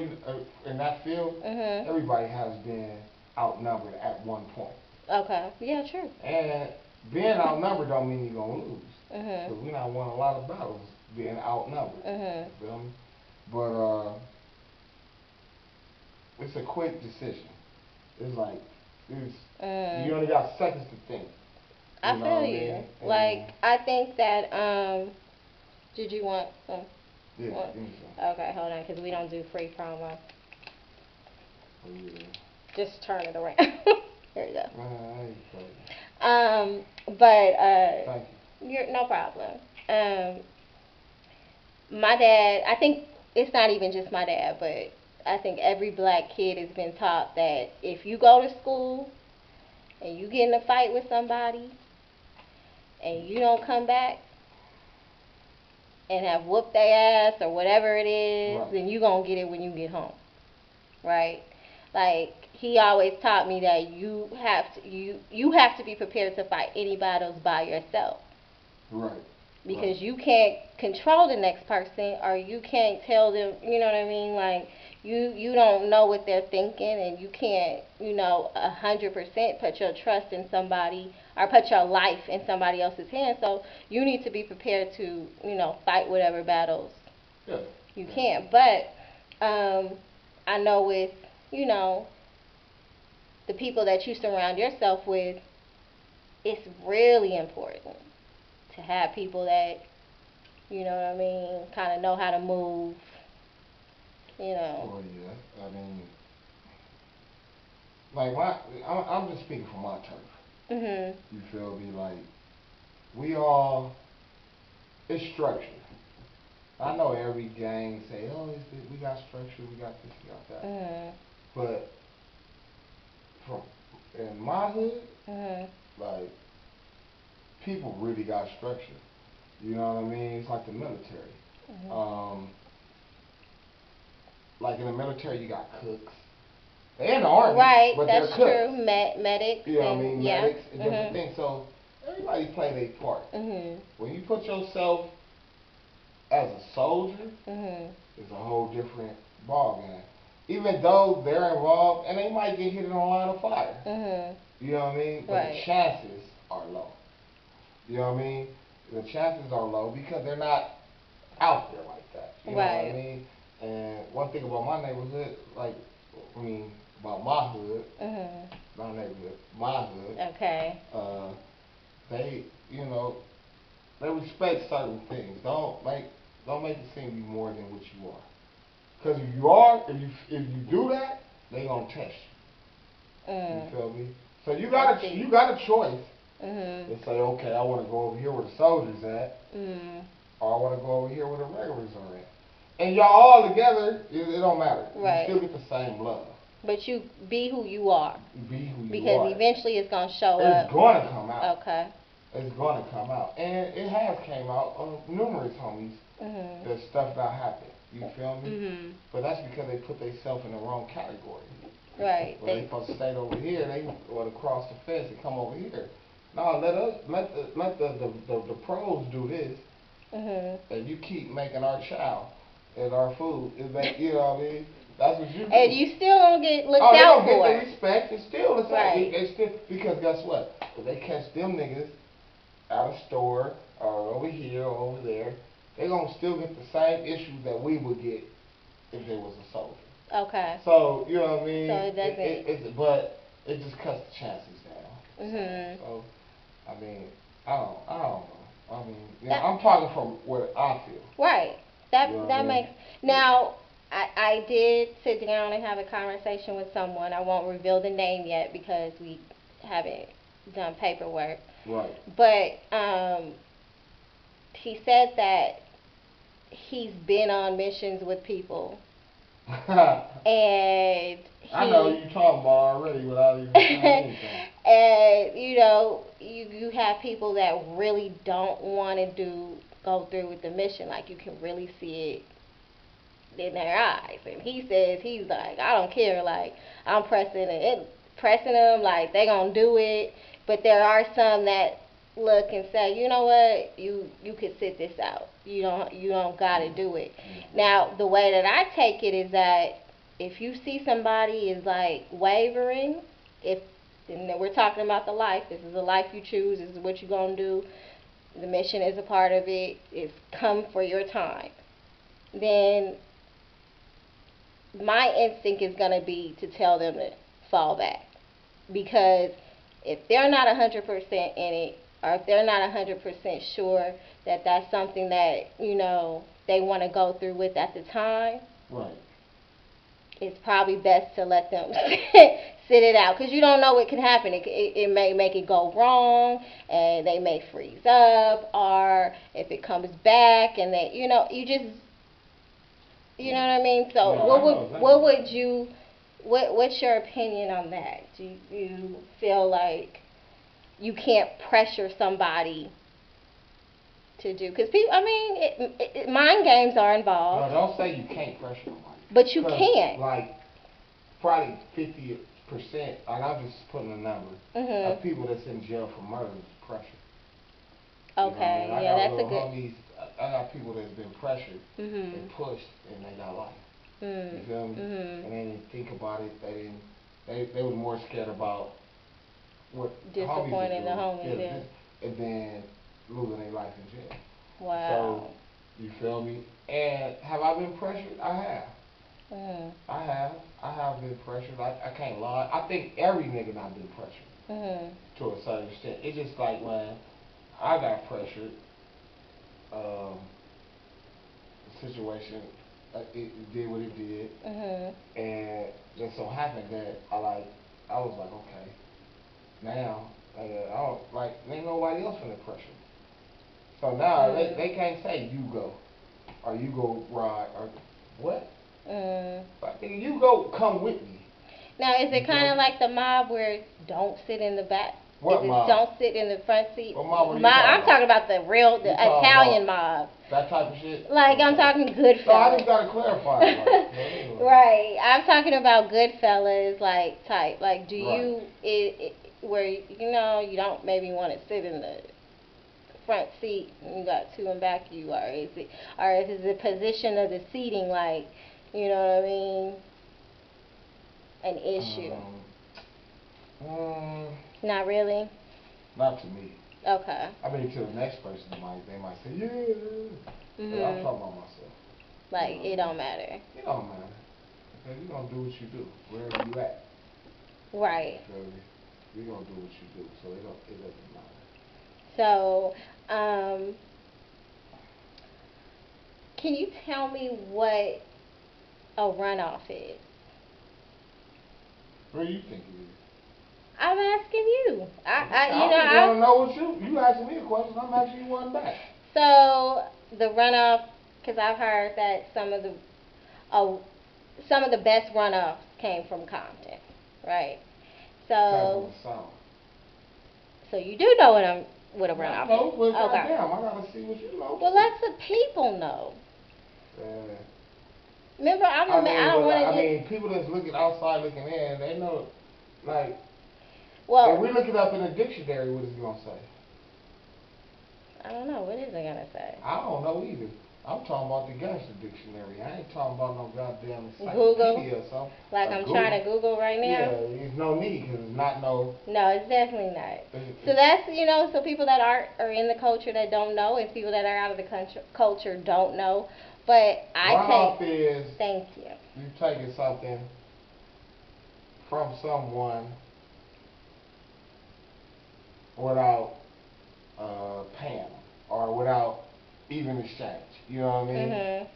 in that field, everybody has been outnumbered at one point. Okay. Yeah, true. And being outnumbered don't mean you're going to lose. Because we not won a lot of battles being outnumbered. You feel me? But, it's a quick decision. It's like, you only got seconds to think. I feel you. Like, I think that, did you want some? Yeah, okay, hold on, because we don't do free promo. Just turn it around. There you go. Thank you. You're no problem. My dad, I think it's not even just my dad, but I think every black kid has been taught that if you go to school and you get in a fight with somebody and you don't come back and have whooped their ass or whatever it is, then you gonna get it when you get home, right? Like, he always taught me that you have to be prepared to fight any battles by yourself. Right. Because you can't control the next person, or you can't tell them, you know what I mean? Like, you don't know what they're thinking, and you can't 100% put your trust in somebody or put your life in somebody else's hands. So you need to be prepared to fight whatever battles Yeah. you can. But I know with the people that you surround yourself with, it's really important to have people that kind of know how to move. Oh yeah. I mean, like I'm just speaking from my turf. Mhm. You feel me? Like we all, it's structure. I know every gang say, oh, we got structure, we got this, we got that. Mhm. But from in my hood, Mhm. like people really got structure. You know what I mean? It's like the military. Mhm. Like in the military, you got cooks. They in the army, Right, but that's they're true. cooks. Medics You know what I and mean? yeah. Medics and different Mhm. things. So everybody play their part. Mhm. When you put yourself as a soldier, Mhm. it's a whole different ball game. Even though they're involved and they might get hit in a line of fire. Mhm. You know what I mean? But the Right. chances are low. You know what I mean? The chances are low because they're not out there like that. You know what I Right. mean? And one thing about my neighborhood, like, I mean, about my hood, Mhm. not neighborhood, my hood, Okay. they, they respect certain things. Don't make it seem you more than what you are. Because if you are, if you do that, they gonna test you. You Mm. feel me? So I see. you got a choice Mhm. to say, okay, I want to go over here where the soldiers at, Mhm. or I want to go over here where the regulars are at. And y'all all together, it don't matter. You Right. still get the same love. But you be who you are. Be who you Because are. eventually it's gonna show It's up. gonna come out. Okay. It's gonna come out, and it has came out of numerous homies Mhm. that stuff not happened. You feel me? Mhm. But that's because they put themselves in the wrong category. Right. Well, they supposed to stay over here. They want to cross the fence and come over here. No, let the pros do this, Mhm. and you keep making our child and our food. It make, you know what I mean? That's what you do. And you still don't get looked Oh, they out gonna get for. the respect. It's still the same. Right. They still, because guess what? If they catch them niggas at a store or over here or over there, they gonna still get the same issues that we would get if they was a soldier. Okay. So you know what I mean? So it doesn't. But it just cuts the chances down. Mhm. So I mean, I don't know. I mean, That, I'm talking from what I feel. right. You know what That I mean? makes. Now, I did sit down and have a conversation with someone. I won't reveal the name yet because we haven't done paperwork. Right. But he said that he's been on missions with people, and I know you talking about already without even saying anything. and you have people that really don't want to go through with the mission. Like you can really see it in their eyes. And he says he's like, I don't care. Like I'm pressing them. Like they gonna do it. But there are some that look and say, you know what, you could sit this out. You don't gotta do it. Now the way that I take it is that if you see somebody is like wavering, if and we're talking about the life. This is the life you choose. This is what you're gonna do. The mission is a part of it. It's come for your time. Then my instinct is going to be to tell them to fall back. Because if they're not 100% in it, or if they're not 100% sure that that's something that, they want to go through with at the time, Right. it's probably best to let them sit it out. Because you don't know what can happen. It may make it go wrong, and they may freeze up, or if it comes back, and you just you know what I mean? So No, what would you what's your opinion on that? Do you feel like you can't pressure somebody to do? Because people, I mean, mind games are No, involved. don't say you can't pressure nobody. But you 'Cause, can. like, probably 50%, and I'm just putting a number, of people that's in jail for murder is pressure. Okay, I yeah, got that's a little good. homies, I got people that's been pressured Mhm. and pushed, and they got life. You feel me? And then you think about it, they were more scared about what disappointing the homies homies, would do, yeah. and then losing their life in jail. Wow. So, you feel me? And have I been pressured? I have. I have. I have been pressured. I can't lie. I think every nigga not been pressured to a certain extent. It's just like when I got pressured, the situation, it did what it did, and just so happened that I was like, okay, now, I don't, like, ain't nobody else finna pressure me. So now they can't say you go, or you go ride, or what? Like, nigga, you go, come with me. Now, is it kind of like the mob where don't sit in the back? What is it mob? Don't sit in the front seat? What mob are you I'm talking about the Italian mob. mob. That type of shit? Like, I'm talking Goodfellas. No, I just gotta clarify it. Like, right. I'm talking about Goodfellas, like, type. Like, do you, where, you know, you don't maybe want to sit in the front seat and you got two in back of you, or is it the position of the seating, like, you know what I mean, an issue? Not really? Not to me. Okay. I mean, to the next person, they might say, yeah. But I'm talking about myself. Like, it don't matter. It don't matter. Because you're going to do what you do, wherever you at. Right. So, you're going to do what you do, so it doesn't matter. So, can you tell me what a runoff is? What do you think it is? I'm asking you. I want to know what you asking me a question. I'm asking you one back. So the runoff, because I've heard that some of the best runoffs came from Compton, right? So. So you do know what a runoff is. No, but goddamn, I gotta see what you know. Well, let the people know. Remember, I don't want to. I mean, people that's looking outside, looking in, they know, like. Well, if we look it up in the dictionary, what is it gonna say? I don't know. What is it gonna say? I don't know either. I'm talking about the gangster dictionary. I ain't talking about no goddamn encyclopedia or something. Like I'm trying to Google right now? Yeah, there's no need, because it's not no... No, it's definitely not. So that's, so people that are in the culture that don't know, and people that are out of the culture don't know. But runoff is... Thank you. You taking something from someone without paying them, or without even exchange. You know what I mean?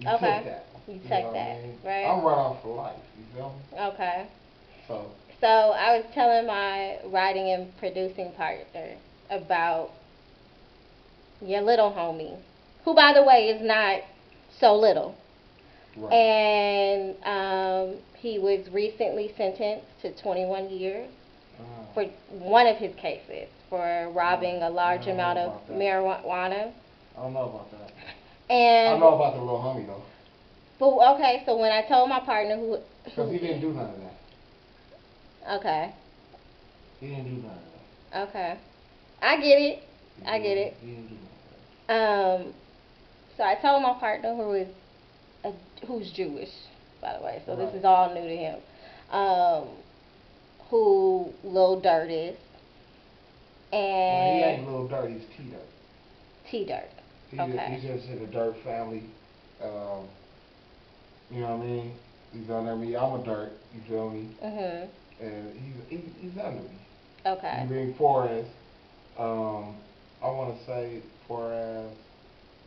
You took that. You took that, right? I'm run off for life. You feel me? Okay. So I was telling my writing and producing partner about your little homie, who, by the way, is not so little. Right. And he was recently sentenced to 21 years for one of his cases for robbing a large amount of marijuana. I don't know about that. And I know about the little homie though. But okay, so when I told my partner because he didn't do none of that. Okay. He didn't do none of that. Okay. I get it. I get it. He didn't do none of that. So I told my partner who's Jewish, by the way, so this is all new to him. Who Lil Dirt is. And he ain't Lil Dirt, he's T-Dirt. T-Dirt. Okay. He's just in the Dirt family. You know what I mean? He's under me. I'm a Dirt. You feel me? And he's under me. Okay. Being for as, I want to say for as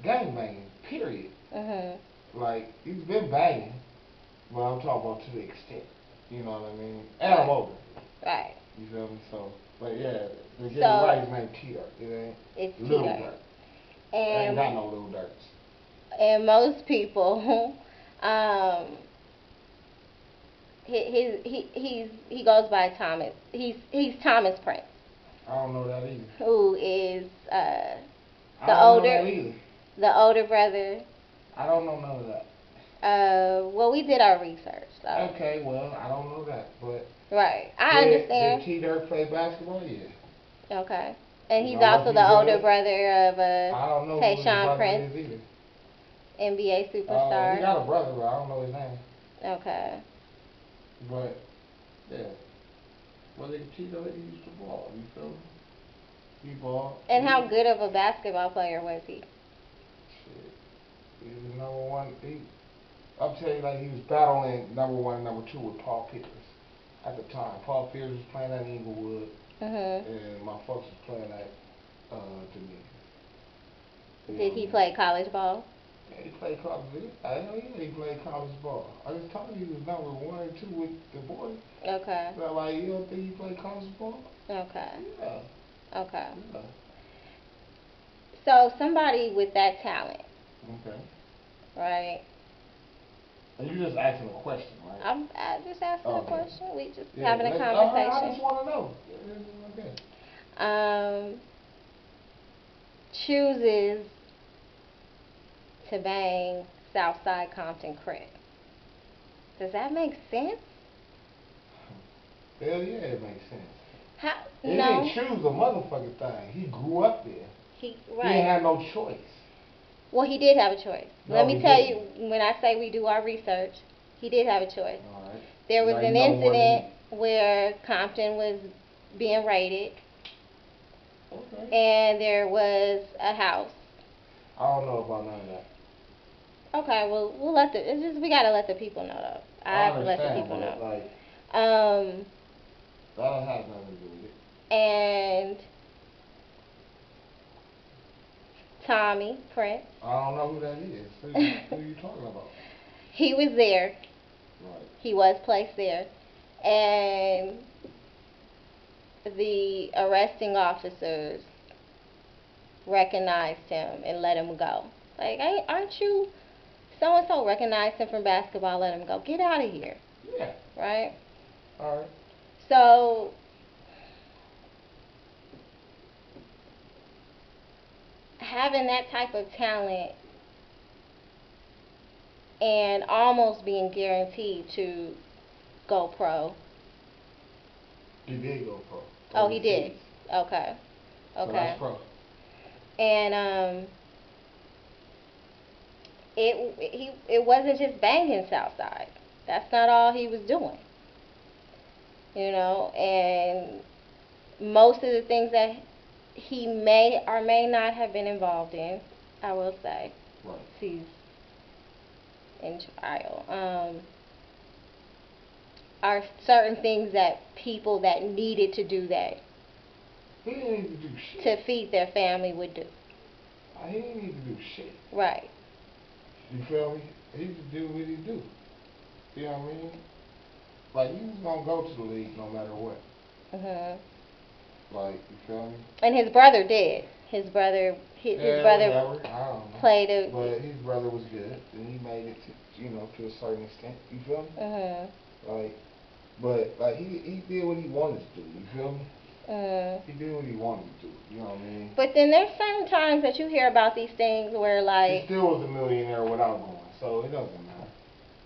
gangbanging. Period. Like he's been banging, but I'm talking about to the extent. You know what I mean? And I'm older. Right. You feel me? So, but yeah, to get it right, his name T-Dirt. It's Little T-Dirt. Dirt. Ain't got no little Dirts. And most people, he goes by Thomas. He's Thomas Prince. I don't know that either. Who is the older brother. I don't know none of that. Well, we did our research. So. Okay, well, I don't know that, but. Right, I understand. Did T-Dirt play basketball? Yeah. Okay. And he's also the older brother of I don't know Tayshaun Prince. NBA superstar. He got a brother, but I don't know his name. Okay. But yeah, well, they Tito, he used to ball. You feel me? He balled. And how good of a basketball player was he? Shit, he was number one. I'll tell you, like he was battling number one and number two with Paul Pierce at the time. Paul Pierce was playing at Inglewood, and my folks was playing at Dominion. Did he play college ball? Yeah, he played college. Hell yeah, he played college ball. I just told you he was number one and two with the boys. Okay. So, like, you don't think he played college ball? Okay. Yeah. Okay. Yeah. So somebody with that talent. Okay. Right. And you just asking a question, right? I just asking a question. We just having a conversation. I conversation. just want to know. Okay. Chooses to bang Southside Compton Crip. Does that make sense? Hell yeah, it makes sense. How? He No. didn't choose a motherfucking thing. He grew up there. Right. He didn't have no choice. Well, he did have a choice. No, Let me tell you, when I say we do our research, he did have a choice. All right. There was an incident where Compton was being raided. Okay. And there was a house. I don't know about none of that. Okay, well, we gotta let the people know though. I have to let the people know. Like, Um, that don't have nothing to do with it. and Tommy Prince. I don't know who that is. Who you talking about? He was there. Right. He was placed there. And the arresting officers recognized him and let him go. Like, hey, aren't you so-and-so? Recognized him from basketball, let him go. Get out of here. Yeah. Right? All right. So, having that type of talent and almost being guaranteed to go pro. He did go pro. Oh, he did. Okay. So that's pro. And it wasn't just banging Southside. That's not all he was doing. You know, and most of the things that he may or may not have been involved in, I will say, right. He's in trial, are certain things that people that needed to do that he didn't need to do shit. To feed their family would do. He didn't need to do shit. Right. You feel me? He just do what he do. You know what I mean? Like, he was gonna go to the league no matter what. Like, you feel me? And his brother did. His brother whatever. I don't know. Played a. But his brother was good, and he made it to a certain extent. You feel me? Like, but like he did what he wanted to do. You feel me? He did what he wanted to do. You know what I mean? But then there's certain times that you hear about these things where like he still was a millionaire without going, so it doesn't matter.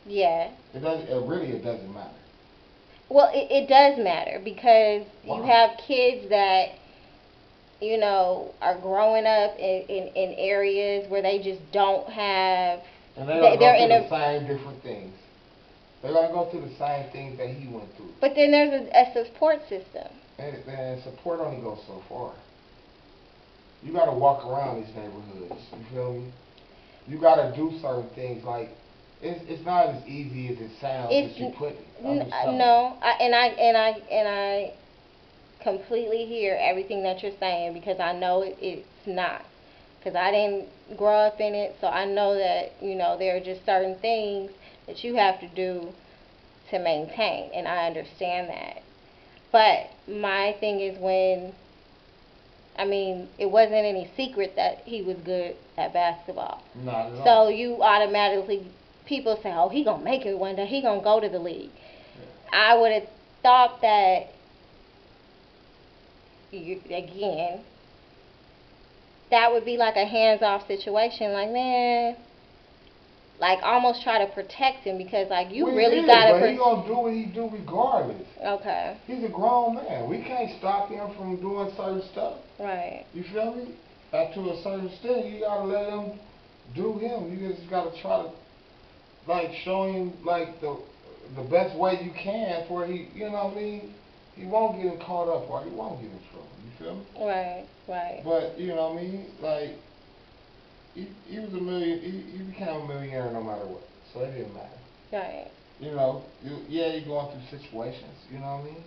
Yeah. It doesn't. It doesn't matter. Well, it does matter because Why? you have kids that, you know, are growing up in areas where they just don't have. And they're in the same different things. They're gonna go through the same things that he went through. But then there's a support system. And support only goes so far. You gotta walk around these neighborhoods. You feel me? You gotta do certain things. Like it's not as easy as it sounds as you put it. No, I completely hear everything that you're saying because I know it's not. Because I didn't grow up in it, so I know that, you know, there are just certain things that you have to do to maintain, and I understand that. But my thing is it wasn't any secret that he was good at basketball. Not at all. So you automatically, people say, oh, he gonna make it one day, he gonna go to the league. Yeah. I would have thought that, again, that would be like a hands-off situation, like, man, like almost try to protect him because like you really gotta. But he gonna do what he do regardless. Okay. He's a grown man. We can't stop him from doing certain stuff. Right. You feel me? To a certain extent, you gotta let him do him. You just gotta try to like show him like the best way you can for he, you know what I mean? He won't get caught up or he won't get in trouble. You feel me? Right, right. But you know what I mean? Like he was a million. He became a millionaire no matter what. So it didn't matter. Right. You know, yeah, you're going through situations. You know what I mean?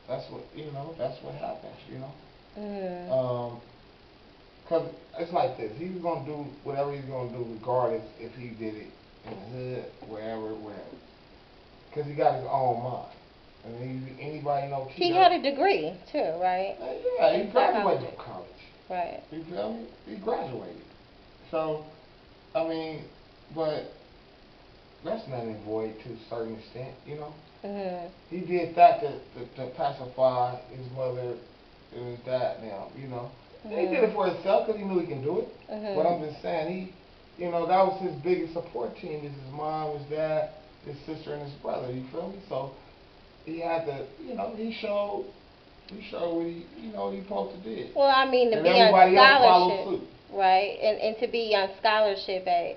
That's what you know. That's what happens. You know. Mhm. Cause it's like this. He was gonna do whatever he's gonna do, regardless if he did it in the hood, wherever, wherever. Cause he got his own mind. And anybody know He had a degree too, right? Yeah, he In graduated psychology. from college. Right. You feel me? He graduated. So, I mean, but that's nothing void to a certain extent, you know. Mhm. He did that to pacify his mother and his dad now, you know. He did it Mhm. for himself because he knew he can do it. But Mhm. I'm just saying, you know, that was his biggest support team is his mom, his dad, his sister, and his brother, you feel me? So he had to, you know, he showed what you know, what he supposed to do. Well, I mean, to And be on everybody else followed scholarship, suit. right? And to be on scholarship at, I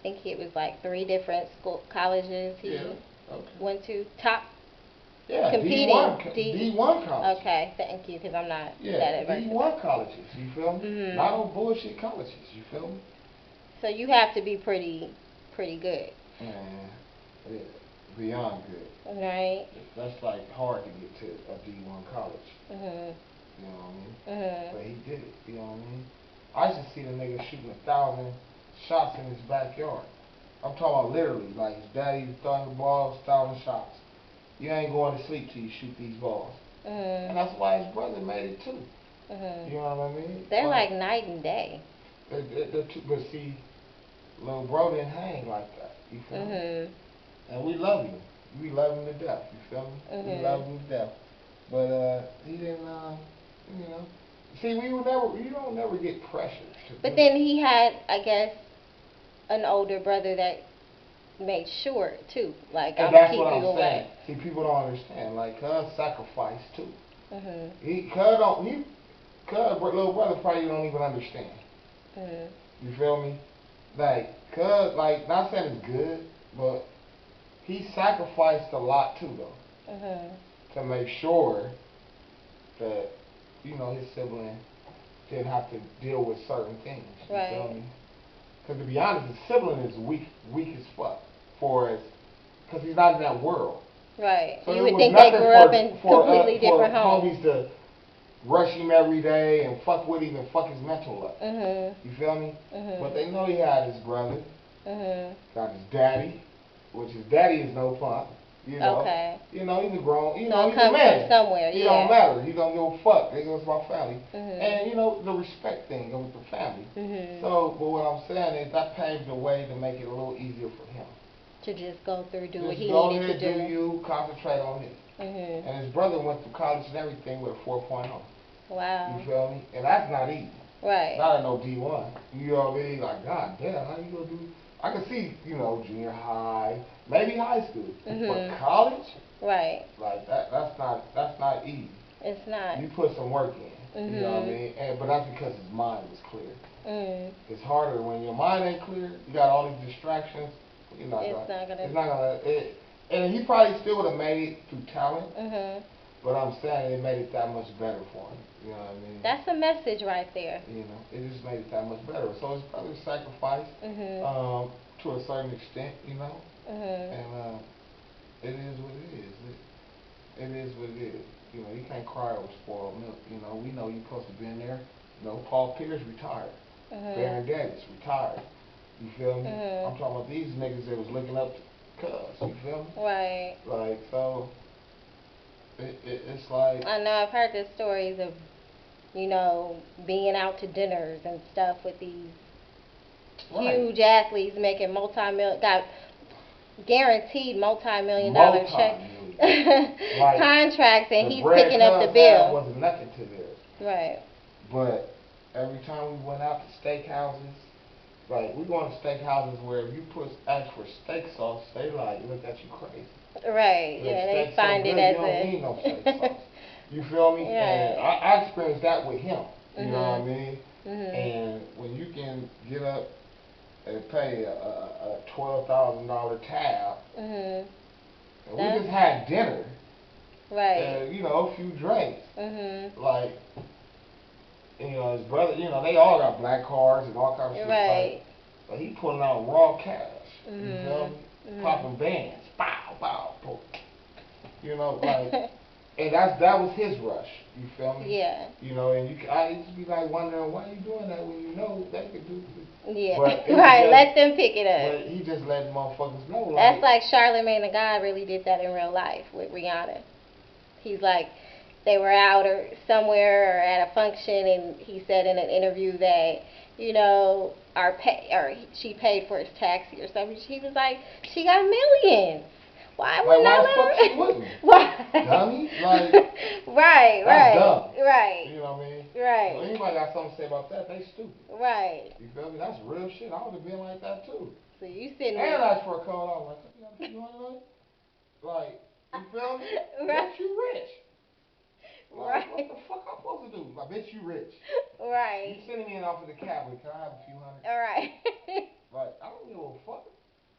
think it was like 3 different colleges he Yeah, okay. went to. Top Yeah, competing. D1 college. Okay, thank you, because I'm not that Yeah, adverse. D1 colleges, you feel me? Mhm. Not on bullshit colleges, you feel me? So you have to be pretty good, Man, yeah, beyond good. right? That's like hard to get to a D1 college, Mhm. you know what I mean? Mhm. But he did it, you know what I mean? I used to see the nigga shooting 1,000 shots in his backyard. I'm talking about literally, like his daddy was throwing the balls, 1,000 shots. You ain't going to sleep till you shoot these balls. And Mhm. that's why his brother made it too. Mhm. You know what I mean? They're like night and day. But see, little bro didn't hang like that. You feel me? Mhm. And we love him. We love him to death. You feel me? We love Mhm. him to death. But he didn't. You know. See, we would never. You don't never get pressured to But do it. then he had, I guess, an older brother that made sure too. Like, And I'm gonna that's keep what you I'm saying. away. See, people don't understand. Like, cuz sacrificed too. Mhm. Cuz don't. Cuz little brother probably don't even understand. Mhm. You feel me? Like, cuz, like, not saying it's good, but he sacrificed a lot too, though, Mhm. to make sure that, you know, his sibling didn't have to deal with certain things. You feel Right. me? Because to be honest, his sibling is weak as fuck for us, because he's not in that world. Right. So You it would was think they nothing grew up in for completely different homes. homies to rush him every day and fuck with him and fuck his mental up. Mhm. You feel me? But Mhm. they know he had his brother, Mhm. got his daddy, which his daddy is no punk. You know, Okay. you know he's a grown, you So know it he's a comes from man. somewhere, He don't yeah. matter. He don't give a fuck. They goes my family, Mhm. and you know the respect thing goes with the family. Mhm. So, but what I'm saying is that paved the way to make it a little easier for him. To just go through, do what Just he go needed to ahead, do do. you, concentrate on his. Mhm. And his brother went to college and everything with a 4.0. Wow. You feel me? And that's not easy. Right. Not at no D1. You know what I mean? Like, God damn, how you gonna do? I can see, you know, junior high, maybe high school, but Mhm. college, Right. like that's not easy. It's not. You put some work in. You know what I Mhm. mean? But that's because his mind was clear. Mhm. It's harder when your mind ain't clear. You got all these distractions. You're not It's gonna. not gonna. It's not gonna. And he probably still would have made it through talent. Mhm. But I'm saying it made it that much better for him. You know what I mean? That's a message right there. You know, it just made it that much better. So his brother sacrificed Mhm. to a certain extent, you know, Mhm. and it is what it is. It is what it is. You know, you can't cry over spoiled milk. You know, we know you're supposed to be in there. You know, Paul Pierce retired. Mhm. Baron Davis retired. You feel me? Mhm. I'm talking about these niggas that was looking up to Cuz. You feel me? Right. Like, so, it's like, I know I've heard the stories of, being out to dinners and stuff with these right. huge athletes making got guaranteed multi-million-dollar check Multi-million. Like, contracts, and the he's bread picking up the Cuz had bill. wasn't nothing to theirs. Right. But every time we went out to steakhouses, like we going to steakhouses where if you ask for steak sauce, they like look at you crazy. Right. The Yeah, they steak so find it good, as you don't need no steak a. sauce. You feel me? And Right. I experienced that with him. You know what I Mhm. mean? Mhm. And when you can get up and pay a $12,000 tab. Mhm. And we just had dinner. Right. And, you know, a few drinks. Mhm. Like, you know, his brother, you know, they all got black cards and all kinds of shit. Right. But he pulling out raw cash. Mhm. You feel me? Mhm. Popping bands. Bow, bow, boom. You know, like, and that was his rush. You feel me? Yeah. You know, and I used to be like wondering why you doing that when you know they could do it. Yeah. But right. Just, let them pick it up. But he just let motherfuckers know. Like, that's like Charlamagne the God really did that in real life with Rihanna. He's like, they were out or somewhere or at a function, and he said in an interview that, you know, she paid for his taxi or something. He was like, she got millions. Why wouldn't I let her? She wouldn't. Why? Dummy. Like. right. That's dumb. Right. You know what I mean? Right. So anybody got something to say about that? They stupid. Right. You feel me? That's real shit. I would have been like that too. So you sitting and there. asked for a call. I was like, you got $200? Like, you feel me? right. Bitch, you rich. Like, what the fuck I'm supposed to do? Like, bitch, you rich. Right. You sending me in off of the cab. Can I have a few hundred? All right. like, I don't give a fuck.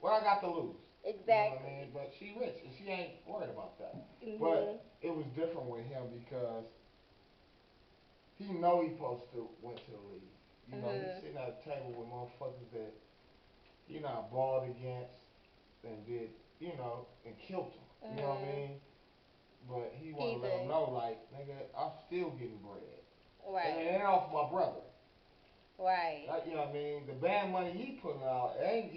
What I got to lose? Exactly. You know what I mean? But she rich, and she ain't worried about that. Mhm. But it was different with him because he know he supposed to went to the league. You know, he's sitting at a table with motherfuckers that he not balled against and did, you know, and killed them. You know what I mean? But he want to let them know, like, nigga, I'm still getting bread. Right. And it ain't off my brother. Right. Like, you know what I mean? The band money he putting out, they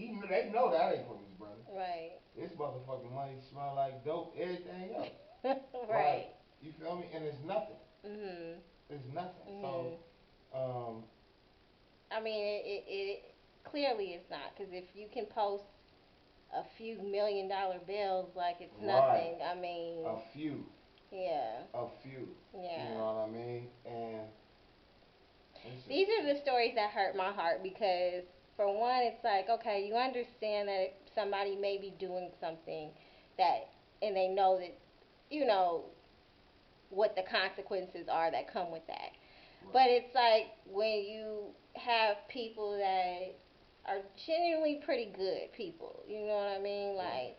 know that ain't from his brother. Right. This motherfucking money smell like dope, everything else. right. Like, you feel me? And it's nothing. Mhm. It's nothing. Mhm. So, I mean, it clearly it's not, because if you can post a few $1 million bills like it's nothing, I mean. A few. Yeah. A few. Yeah. You know what I mean? And these are the stories that hurt my heart because, for one, it's like, okay, you understand that somebody may be doing something that, and they know that, you know, what the consequences are that come with that. Right. But it's like when you have people that are genuinely pretty good people, you know what I mean? Like,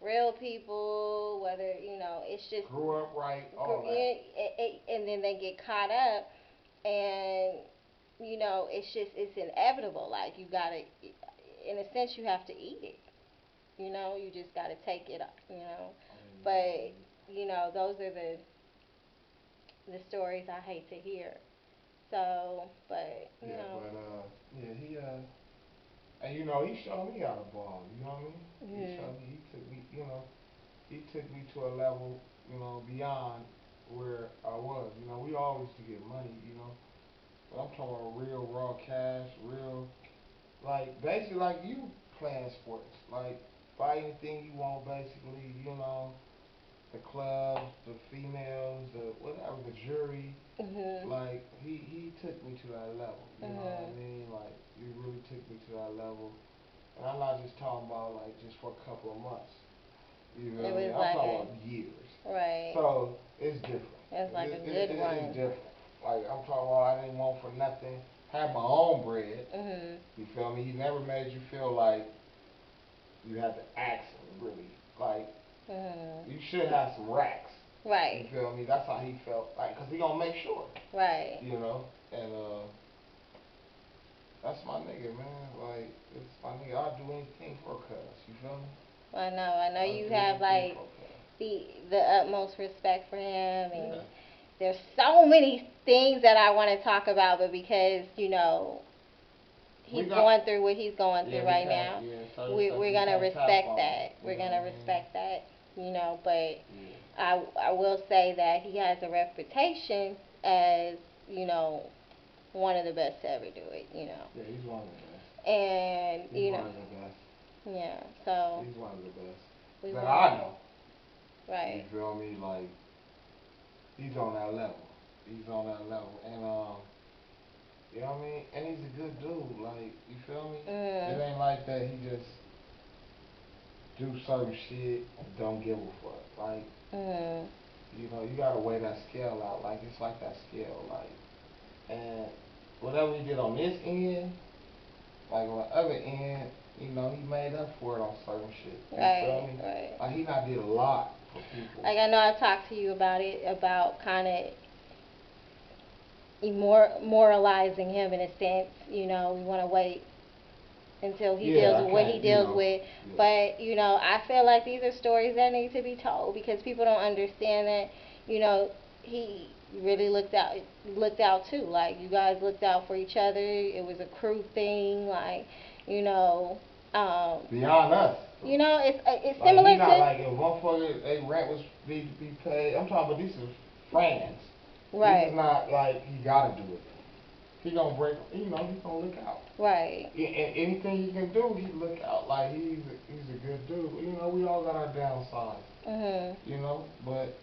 real people, whether, you know, it's just. Grew up right, all that. And then they get caught up, and, you know, it's inevitable. Like, you gotta, in a sense, you have to eat it. You know, you just gotta take it up, you know. But, you know, those are the stories I hate to hear. So, but, you know. He, and you know, he showed me how to ball, you know what I mean? Mm-hmm. He took me, you know, he took me to a level, you know, beyond where I was. You know, we always used to get money, you know. But I'm talking about real raw cash, real, like, basically like you playing sports. Like, buy anything you want, basically, you know. The clubs, the females, the whatever, the jury. Mm-hmm. Like, he took me to that level. You know what I mean? Like, he really took me to that level. And I'm not just talking about, like, just for a couple of months. You know what I mean? I'm like talking about years. Right. So, it's different. It's like a good one. It's different. Like, I'm talking about I didn't want for nothing. Had my own bread. Mm-hmm. You feel me? He never made you feel like you had to ask him, really. Like, you should have some racks. Right. You feel me? That's how he felt. Like, cause he gonna make sure. Right. You know, and that's my nigga, man. Like, it's my nigga. I'll do anything for cuz. You feel me? I know you have like the utmost respect for him, and there's so many things that I want to talk about, but because, you know, he's going through what he's going through right now, we're gonna respect that. We're gonna respect that, you know. But I will say that he has a reputation as, you know, one of the best to ever do it, you know. Yeah, he's one of the best. And he's one of the best. Yeah, so he's one of the best that I know. Right. You feel me? Like, he's on that level. He's on that level, and you know what I mean? And he's a good dude. Like, you feel me? It ain't like that. He just do certain shit and don't give a fuck. Like, you know, you gotta weigh that scale out. Like, it's like that scale. Like, and whatever he did on this end, Like on the other end, you know, he made up for it on certain shit. You feel Right, me? right. Like he not did a lot for people. Like I know I talked to you about it, about kind of moralizing him in a sense. You know, we want to wait until he deals with what he deals with. Yeah. But you know, I feel like these are stories that need to be told because people don't understand that. You know, he really looked out too. Like you guys looked out for each other. It was a crew thing. Like you know, beyond us. you know, it's like, similar he not to like if motherfucker they rent was need to be paid. I'm talking about these are friends. right. This is not like he gotta do it. He gonna break. You know, he gonna look out. Right. And anything he can do, he look out. Like he's a good dude. You know, we all got our downsides. Mhm. You know, but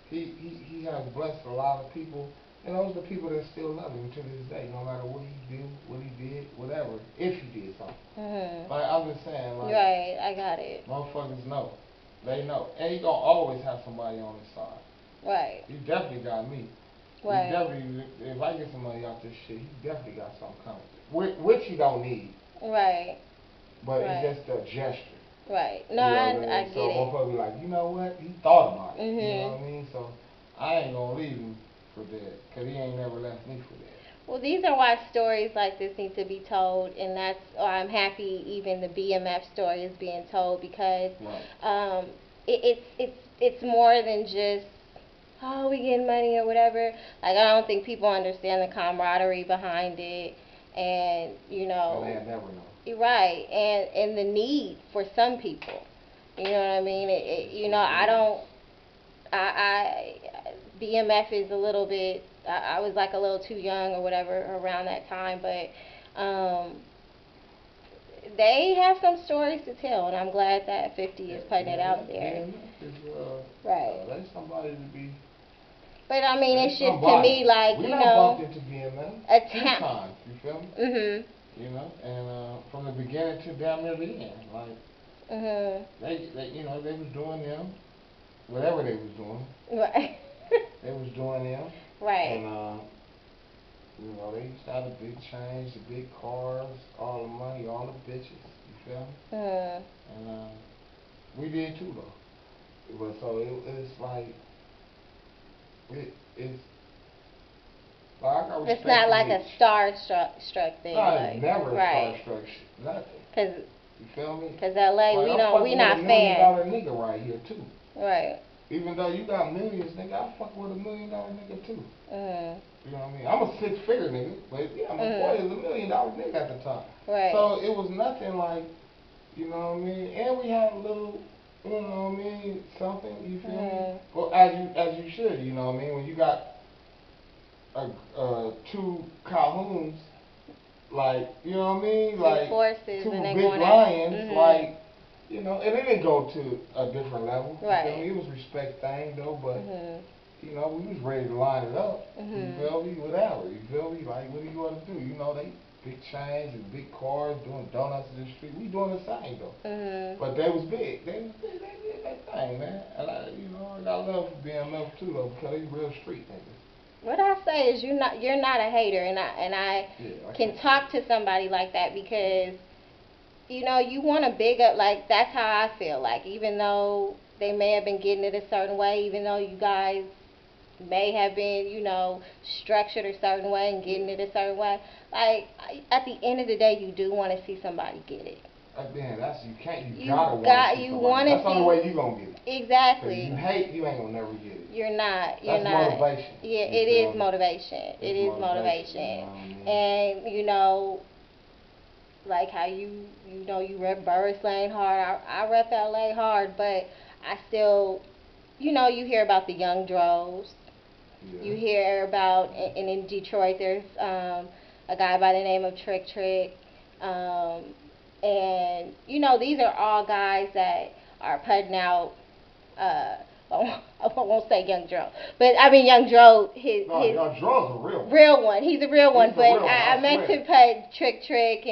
he has blessed a lot of people. And those are the people that still love him to this day, no matter what he do, what he did, whatever, if he did something. Mhm. Like I'm just saying, like right, I got it. motherfuckers know, they know, and he gonna always have somebody on his side. Right. He definitely got me. Right. He definitely, if I get some money off this shit, he definitely got something coming, which he don't need. Right. But right. it's just a gesture. Right. No, you know I so get it. motherfucker be like, you know what? He thought about it. Mhm. You know what I mean? So I ain't gonna leave him for dead, cause he ain't never left me for dead. Well, these are why stories like this need to be told, and that's why I'm happy even the BMF story is being told because Right. it's more than just oh we getting money or whatever. Like I don't think people understand the camaraderie behind it, and you know. And they'll never know. Right, and the need for some people. You know what I mean? You know, I don't. I BMF is a little bit. I was like a little too young or whatever around that time, but they have some stories to tell, and I'm glad that 50 is putting it out there. BMF is right. That's somebody to be. But I mean, it's just somebody. to me like we you not know. bumped into BMF A few times. You feel me? Mhm. You know, and from the beginning to damn near the end, like. Mhm. They you know they was doing them, whatever they was doing. Right. They was doing them. Right. And you know they used to have the big chains, the big cars, all the money, all the bitches. You feel me? Mhm. And we did too though. But so it's like it's like I got respect. It's not like a starstruck thing. No, like, it's never right. a starstruck shit. Nothing. Cause you feel me? Cause LA, like, we not fans. $1 million nigga right here too. Right. Even though you got millions, nigga, I fuck with $1 million nigga too. Mhm. You know what I mean? I'm a 6-figure nigga, but yeah, my boy is $1 million nigga at the time. Right. So it was nothing like, you know what I mean? And we had a little, you know what I mean, something. You feel me? Well, as you should, you know what I mean? When you got two Calhouns, like you know what I mean, like forces two and they big lions, like. You know, and it didn't go to a different level. Right. You feel me? It was respect thing though, but you know, we was ready to line it up. You feel me? Whatever. You feel me? Like, what do you want to do? You know, they big chains and big cars doing donuts in the street. We doing the same though. But they was big. They did that thing, man. And you know, I got love for BMF too though, because they real street niggas. What I say is you're not a hater, and I can talk to somebody like that because. You know, you want to big up, like, that's how I feel. Like, even though they may have been getting it a certain way, even though you guys may have been, you know, structured a certain way and getting it a certain way, like, at the end of the day, you do want to see somebody get it. Again, you want to see that's the only way you gonna get it. Exactly. If you hate, you ain't gonna never get it. You're not. That's motivation. Yeah, it is motivation. It is motivation. And, you know, like how you know you rep Burris Lane hard. I rep LA hard, but I still, you know, you hear about the young Dros. Yeah. You hear about, and in Detroit there's a guy by the name of Trick. And you know these are all guys that are putting out. I won't say Young Dro, but I mean Young Dro. Young Dro's a real one. Real one. He's a real one. But real one, I meant to put Trick